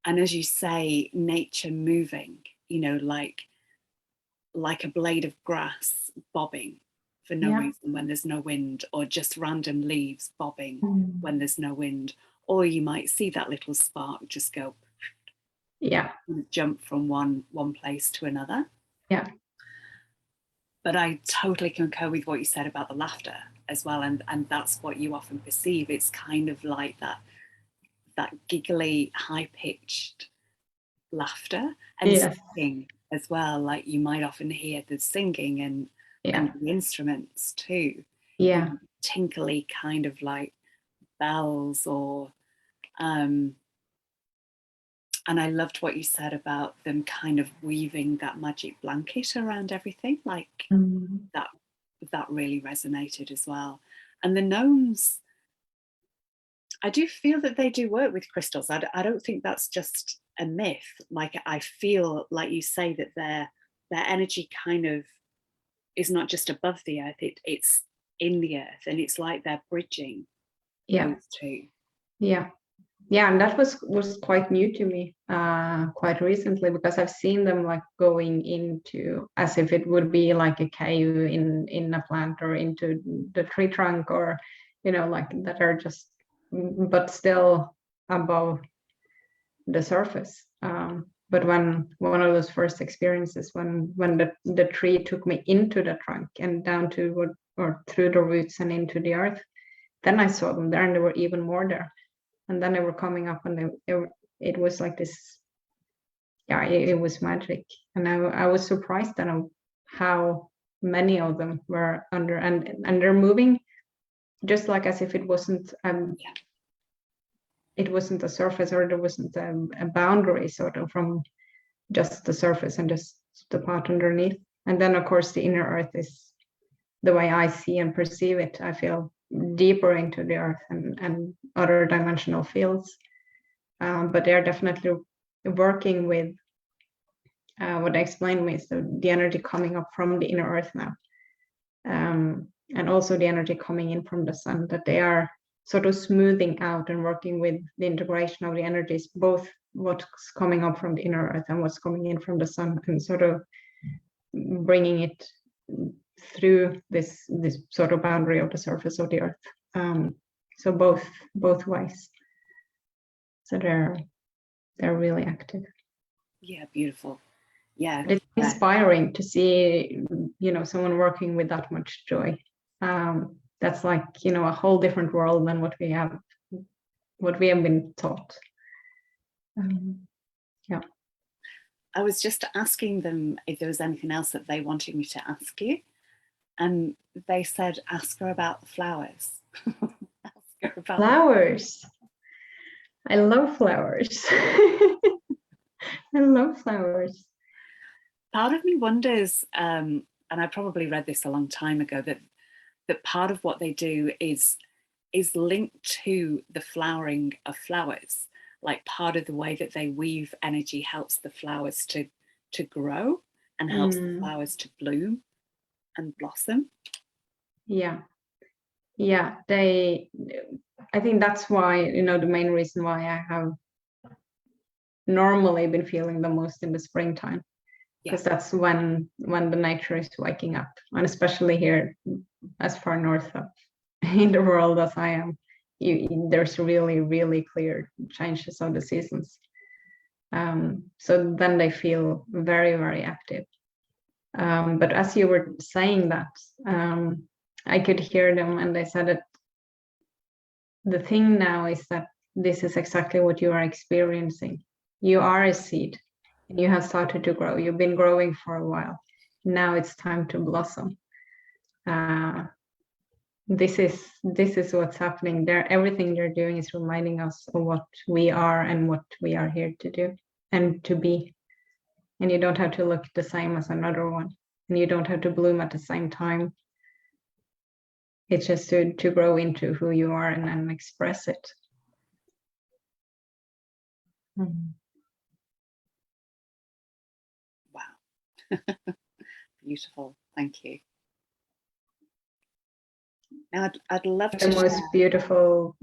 And as you say, nature moving, you know, like a blade of grass bobbing for no reason when there's no wind, or just random leaves bobbing when there's no wind, or you might see that little spark just go jump from one place to another. But I totally concur with what you said about the laughter as well, and that's what you often perceive. It's kind of like that giggly, high-pitched laughter, and singing as well. Like you might often hear the singing and the instruments too. Tinkly kind of like bells, or and I loved what you said about them kind of weaving that magic blanket around everything. Like that really resonated as well. And the gnomes, I do feel that they do work with crystals. I don't think that's just a myth. Like I feel, like you say, that their energy kind of is not just above the earth, it's in the earth, and it's like they're bridging those two. And that was quite new to me quite recently, because I've seen them like going into, as if it would be like a cave in a plant, or into the tree trunk, or you know, like that are just, but still above the surface. But when one of those first experiences, when the tree took me into the trunk and down to or through the roots and into the earth, then I saw them there, and there were even more there. And then they were coming up, and it was like this, it was magic. And I was surprised at how many of them were under, and they're moving just like as if it wasn't a surface, or there wasn't a boundary sort of from just the surface and just the part underneath. And then of course the inner earth is the way I see and perceive it. I feel deeper into the earth and other dimensional fields, but they're definitely working with what I explained is the energy coming up from the inner earth now, and also the energy coming in from the sun, that they are sort of smoothing out and working with the integration of the energies, both what's coming up from the inner earth and what's coming in from the sun, and sort of bringing it through this sort of boundary of the surface of the earth. So both ways. So they're really active. Yeah, beautiful. Yeah, it's inspiring to see, you know, someone working with that much joy. That's like, you know, a whole different world than what we have been taught. Yeah. I was just asking them if there was anything else that they wanted me to ask you, and they said, ask her about the flowers. Ask her about flowers. I love flowers. I love flowers. Part of me wonders, and I probably read this a long time ago, that part of what they do is is linked to the flowering of flowers. Like part of the way that they weave energy helps the flowers to grow and helps the flowers to bloom and blossom. Yeah. I think that's why, the main reason why I have normally been feeling the most in the springtime, because that's when the nature is waking up, and especially here, as far north in the world as I am, there's really, really clear changes of the seasons. So then they feel very, very active. But as you were saying that, I could hear them, and they said that the thing now is that this is exactly what you are experiencing. You are a seed, and you have started to grow. You've been growing for a while. Now it's time to blossom. This is what's happening there. Everything they're doing is reminding us of what we are and what we are here to do and to be. And you don't have to look the same as another one, and you don't have to bloom at the same time. It's just to grow into who you are and then express it. Wow. Beautiful. Thank you. Now I'd love to the most beautiful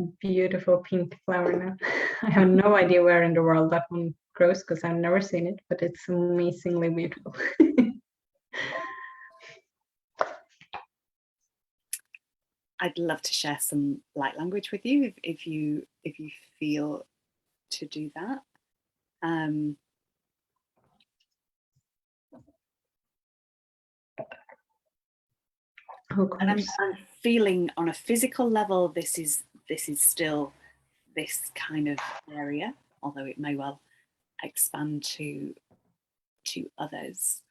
pink flower now. I have no idea where in the world that one grows because I've never seen it, but it's amazingly beautiful. I'd love to share some light language with you if you feel to do that. And I'm feeling on a physical level, this is still this kind of area, although it may well expand to others.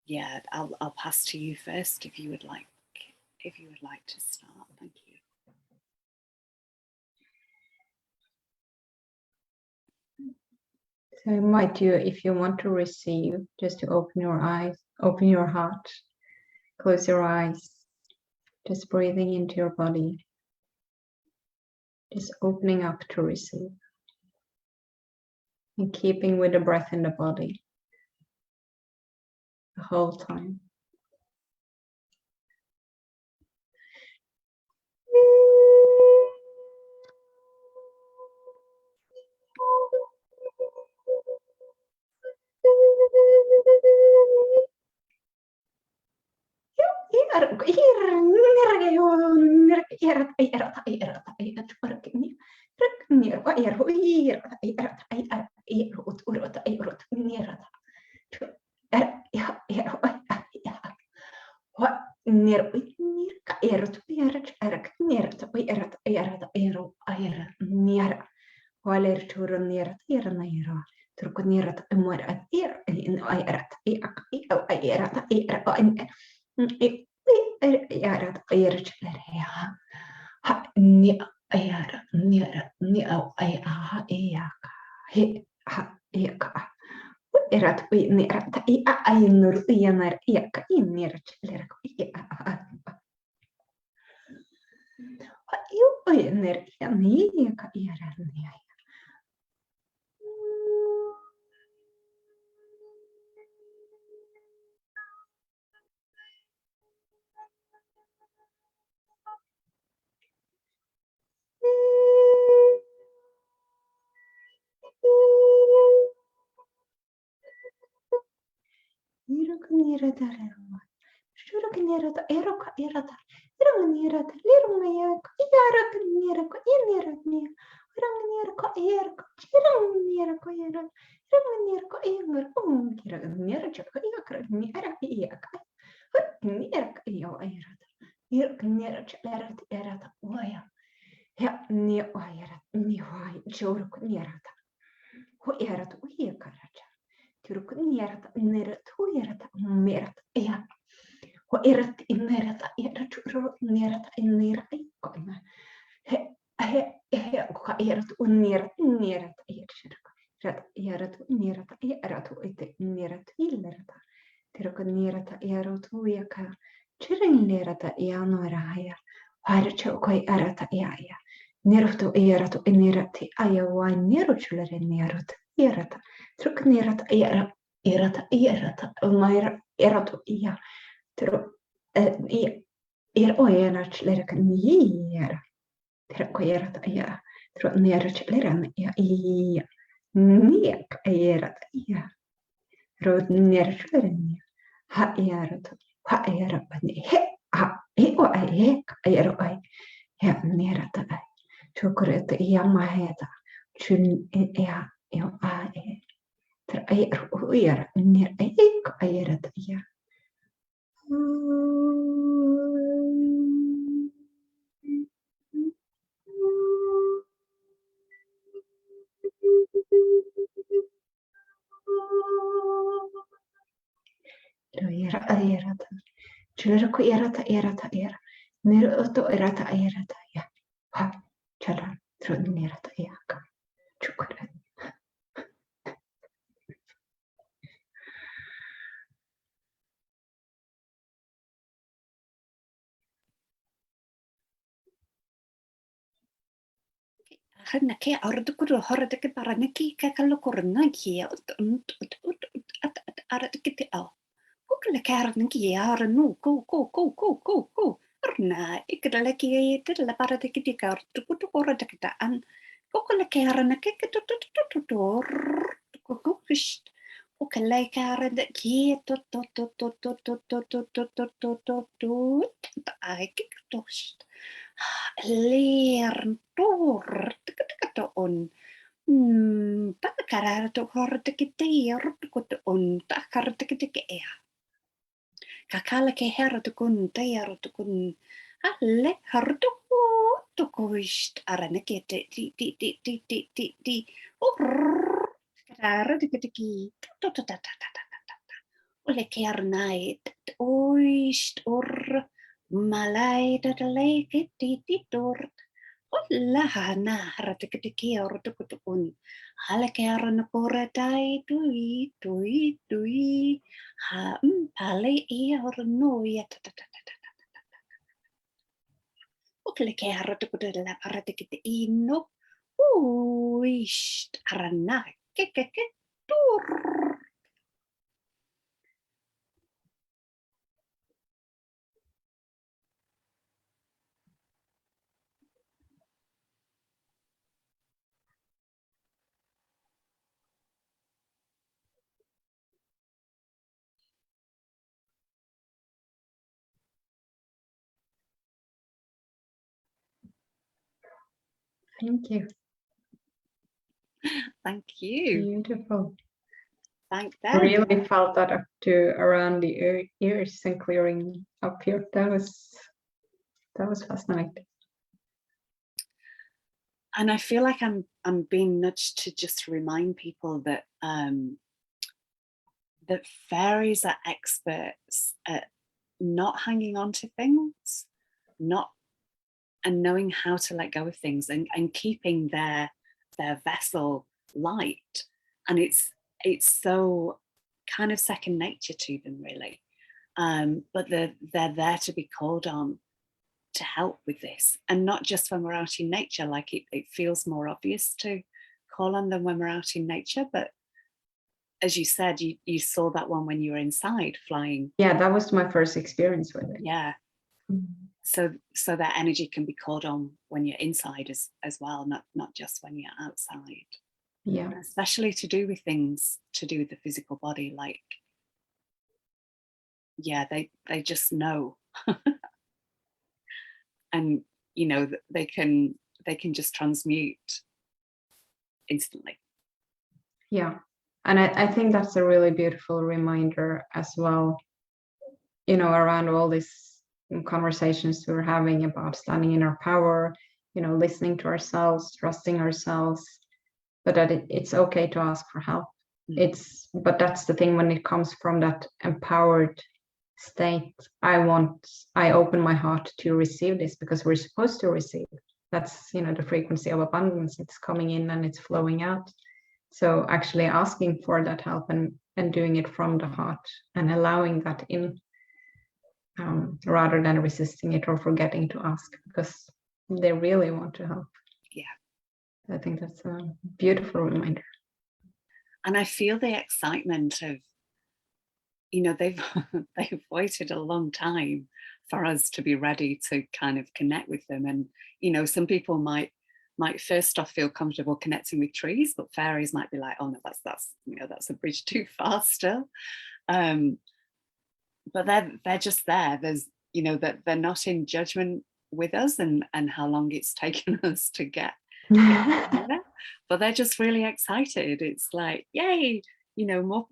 Yeah, I'll pass to you first if you would like to start. Thank you. So I invite you, if you want to receive, just to open your eyes, open your heart, close your eyes, just breathing into your body, just opening up to receive, and keeping with the breath in the body the whole time. Chiringlirata Ianoiraya, Harchokoi Arata Iaya, Neruto Erato Enerati Ayawa, Neruchulere Nerut, Erata, Truknerat Era, Erata, Erata, Myra Erato Ia, Tro Oenach Lerk Nier, Trakoerata Ia, Tronerach Leran Ia, Niek Erat Ia, Rod Nerchuleren, Ha Erat. Ha era he ha he o he era ai he nera ta ai chocolate ia maheta chun ia io ai tra ai ro era nera ai ko era ta ia era ta chulera ko era ta era nera to era ta ia ha chala tro nera ta ia ka chocolate Hanna ke ardukudu horadike baraniki kakalokorna kia aradikite au. Kukle karniki aranu ko. Arna ikadalaki tilla baradikite kardukudu horadikita an. Kukle karnaki kukush. Kukle karnaki Lertor on takararto hortekiteer on takartekite ea. Kakala ke hertukun teertukun alle hertuku tukuist aranekete ti karartekitiki ole kernait oist malai leke titort olla hana haratekitiki ortukun halekearna koratai tui ha pale orno ya okle ke haratukudella haratekiti inno uist arana ke tur. Thank you. Thank you. Beautiful. Thank I them. really felt that up to around the ears and clearing up here. That was fascinating. And I feel like I'm being nudged to just remind people that that fairies are experts at not hanging on to things, and knowing how to let go of things and keeping their vessel light. And it's so kind of second nature to them, really. But they're there to be called on to help with this, and not just when we're out in nature. Like it feels more obvious to call on them when we're out in nature, but as you said, you saw that one when you were inside flying. Yeah, that was my first experience with it. Yeah. So that energy can be called on when you're inside as well, not just when you're outside. Yeah, especially to do with things to do with the physical body. Like, yeah, they just know. And they can just transmute instantly. Yeah, and I think that's a really beautiful reminder as well, around all these conversations we're having about standing in our power, listening to ourselves, trusting ourselves, but that it's okay to ask for help. But that's the thing, when it comes from that empowered state, I open my heart to receive this, because we're supposed to receive. That's the frequency of abundance. It's coming in and it's flowing out. So actually asking for that help and doing it from the heart and allowing that in rather than resisting it or forgetting to ask, because they really want to help. Yeah. I think that's a beautiful reminder. And I feel the excitement of, you know, they've waited a long time for us to be ready to kind of connect with them. And, you know, some people might first off feel comfortable connecting with trees, but fairies might be like, oh no, that's you know, that's a bridge too far still. But they're just there. There's, you know, that they're not in judgment with us and how long it's taken us to get there. But they're just really excited. It's like, yay, you know,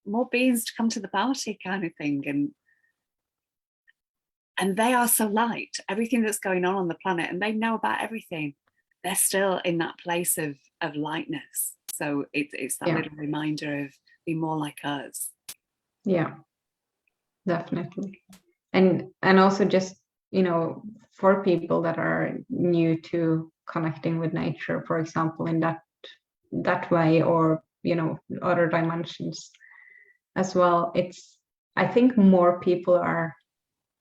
more beings to come to the party kind of thing. And they are so light, everything that's going on the planet, and they know about everything. They're still in that place of lightness. So it's that little reminder of be more like us. Yeah, definitely. And also just, you know, for people that are new to connecting with nature, for example, in that way, or, you know, other dimensions as well, it's, I think more people are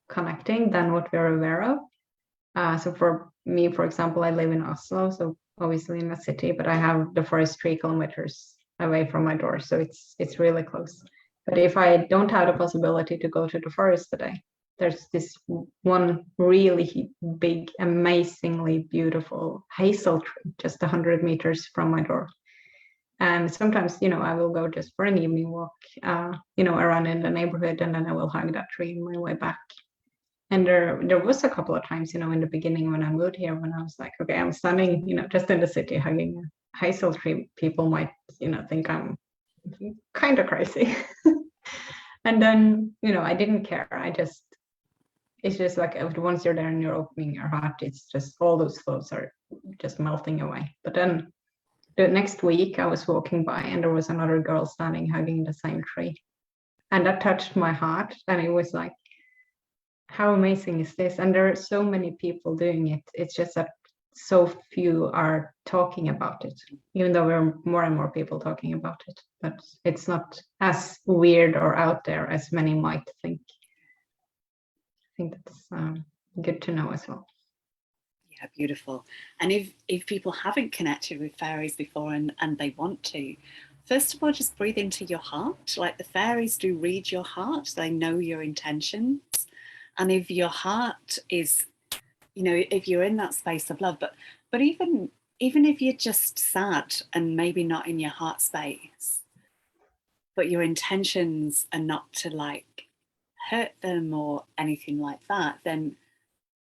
connecting than what we're aware of. So for me, for example, I live in Oslo, so obviously in a city, but I have the forest 3 kilometers away from my door, so it's really close. But if I don't have the possibility to go to the forest today, there's this one really big, amazingly beautiful hazel tree just 100 meters from my door. And sometimes, you know, I will go just for an evening walk, you know, around in the neighborhood, and then I will hug that tree on my way back. And there was a couple of times, you know, in the beginning when I moved here, when I was like, okay, I'm standing, you know, just in the city hugging a hazel tree. People might, you know, think I'm kind of crazy. And then, you know, I didn't care. It's just like once you're there and you're opening your heart, it's just all those thoughts are just melting away. But then the next week I was walking by and there was another girl standing hugging the same tree. And that touched my heart. And it was like, how amazing is this? And there are so many people doing it. It's just that so few are talking about it, even though we're more and more people talking about it. But it's not as weird or out there as many might think. I think that's good to know as well. Yeah, beautiful. And if people haven't connected with fairies before and they want to, first of all, just breathe into your heart. Like the fairies do read your heart. They know your intentions. And if your heart is, you know, if you're in that space of love, but even if you're just sad and maybe not in your heart space, but your intentions are not to like hurt them or anything like that, then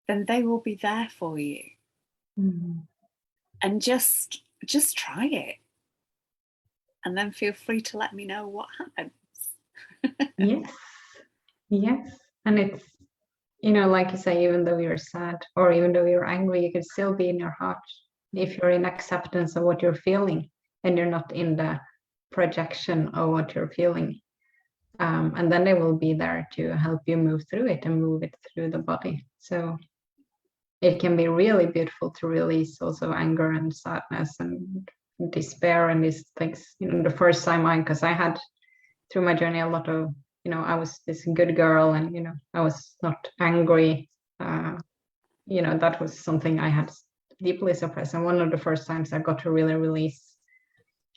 they will be there for you. Mm-hmm. And just try it. And then feel free to let me know what happens. Yes. Yes. And it's, you know, like you say, even though you're sad or even though you're angry, you can still be in your heart if you're in acceptance of what you're feeling and you're not in the projection of what you're feeling. And then they will be there to help you move through it and move it through the body. So it can be really beautiful to release also anger and sadness and despair and these things. You know, the first time because I had through my journey a lot of, you know, I was this good girl and, you know, I was not angry. You know, that was something I had deeply suppressed. And one of the first times I got to really release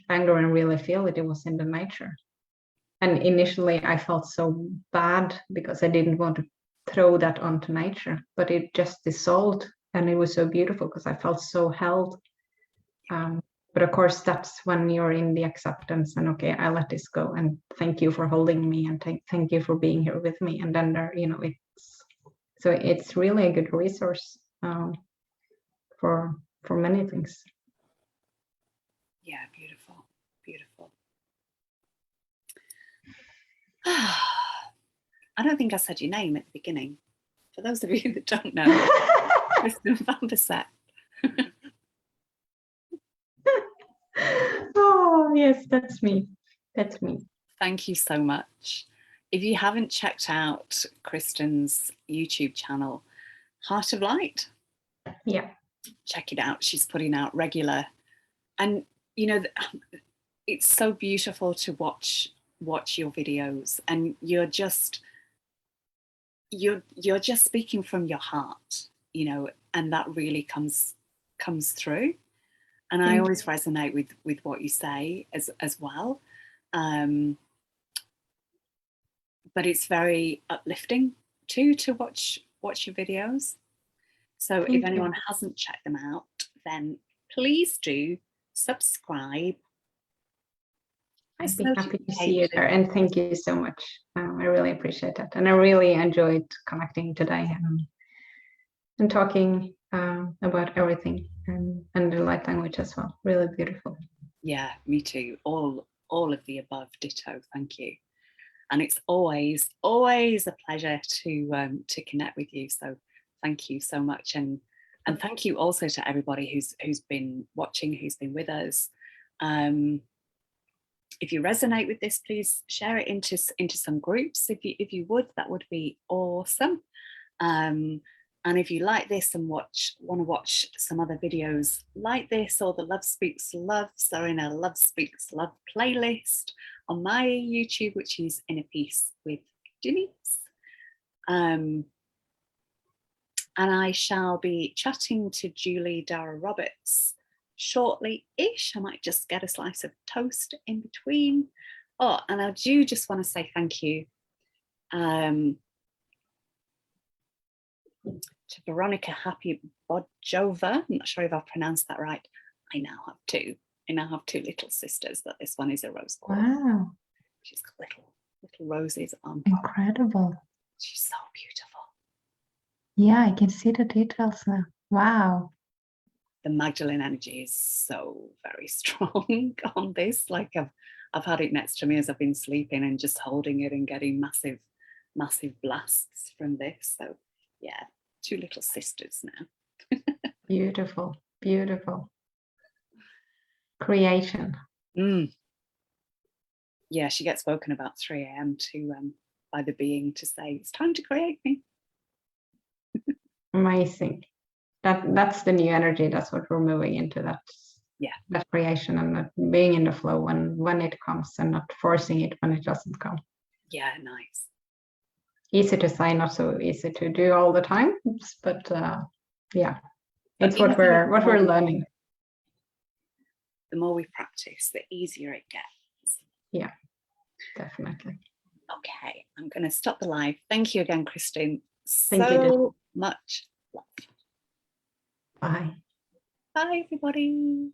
anger and really feel it, it was in the nature. And initially I felt so bad because I didn't want to throw that onto nature, but it just dissolved and it was so beautiful because I felt so held. But of course, that's when you're in the acceptance and okay, I let this go and thank you for holding me and thank you for being here with me. And then there, you know, it's really a good resource for many things. Yeah, beautiful, beautiful. I don't think I said your name at the beginning. For those of you that don't know, Kristin Vambeset. Oh, yes, that's me. That's me. Thank you so much. If you haven't checked out Kristin's YouTube channel, Heart of Light, Yeah. check it out. She's putting out regular. And, you know, it's so beautiful to watch your videos and you're you're just speaking from your heart, you know, and that really comes through. And I always resonate with what you say as well. But it's very uplifting too to watch your videos. So if anyone hasn't checked them out, then please do subscribe. I'd be happy to see you there, and thank you so much. I really appreciate that, and I really enjoyed connecting today and talking about everything and the light language as well. Really beautiful. Yeah, me too. All of the above, ditto. Thank you. And it's always a pleasure to connect with you. So thank you so much, and thank you also to everybody who's been watching, who's been with us. If you resonate with this, please share it into some groups. If you would, that would be awesome. And if you like this and want to watch some other videos like this, or the Love Speaks Loves are in a Love Speaks Love playlist on my YouTube, which is Inner Peace with Denise. And I shall be chatting to Julie Dara Roberts shortly-ish. I might just get a slice of toast in between. Oh, and I do just want to say thank you to Veronica Happy Bodjova. I'm not sure if I've pronounced that right. I now have two little sisters, but this one is a rose quartz. Wow. She's got little roses on. Incredible. She's so beautiful. Yeah, I can see the details now. Wow. The Magdalene energy is so very strong on this. Like I've had it next to me as I've been sleeping and just holding it and getting massive blasts from this. So yeah, two little sisters now. Beautiful, beautiful. Creation. Yeah, she gets woken about 3 a.m. by the being to say it's time to create me. Amazing. That's the new energy. That's what we're moving into. That creation and that being in the flow when it comes, and not forcing it when it doesn't come. Yeah, nice. Easy to say, not so easy to do all the time, but yeah, it's but what we're learning. The more we practice, the easier it gets. Yeah, definitely. Okay, I'm going to stop the live. Thank you again, Kristin. Thank you. Much love. Bye. Bye, everybody.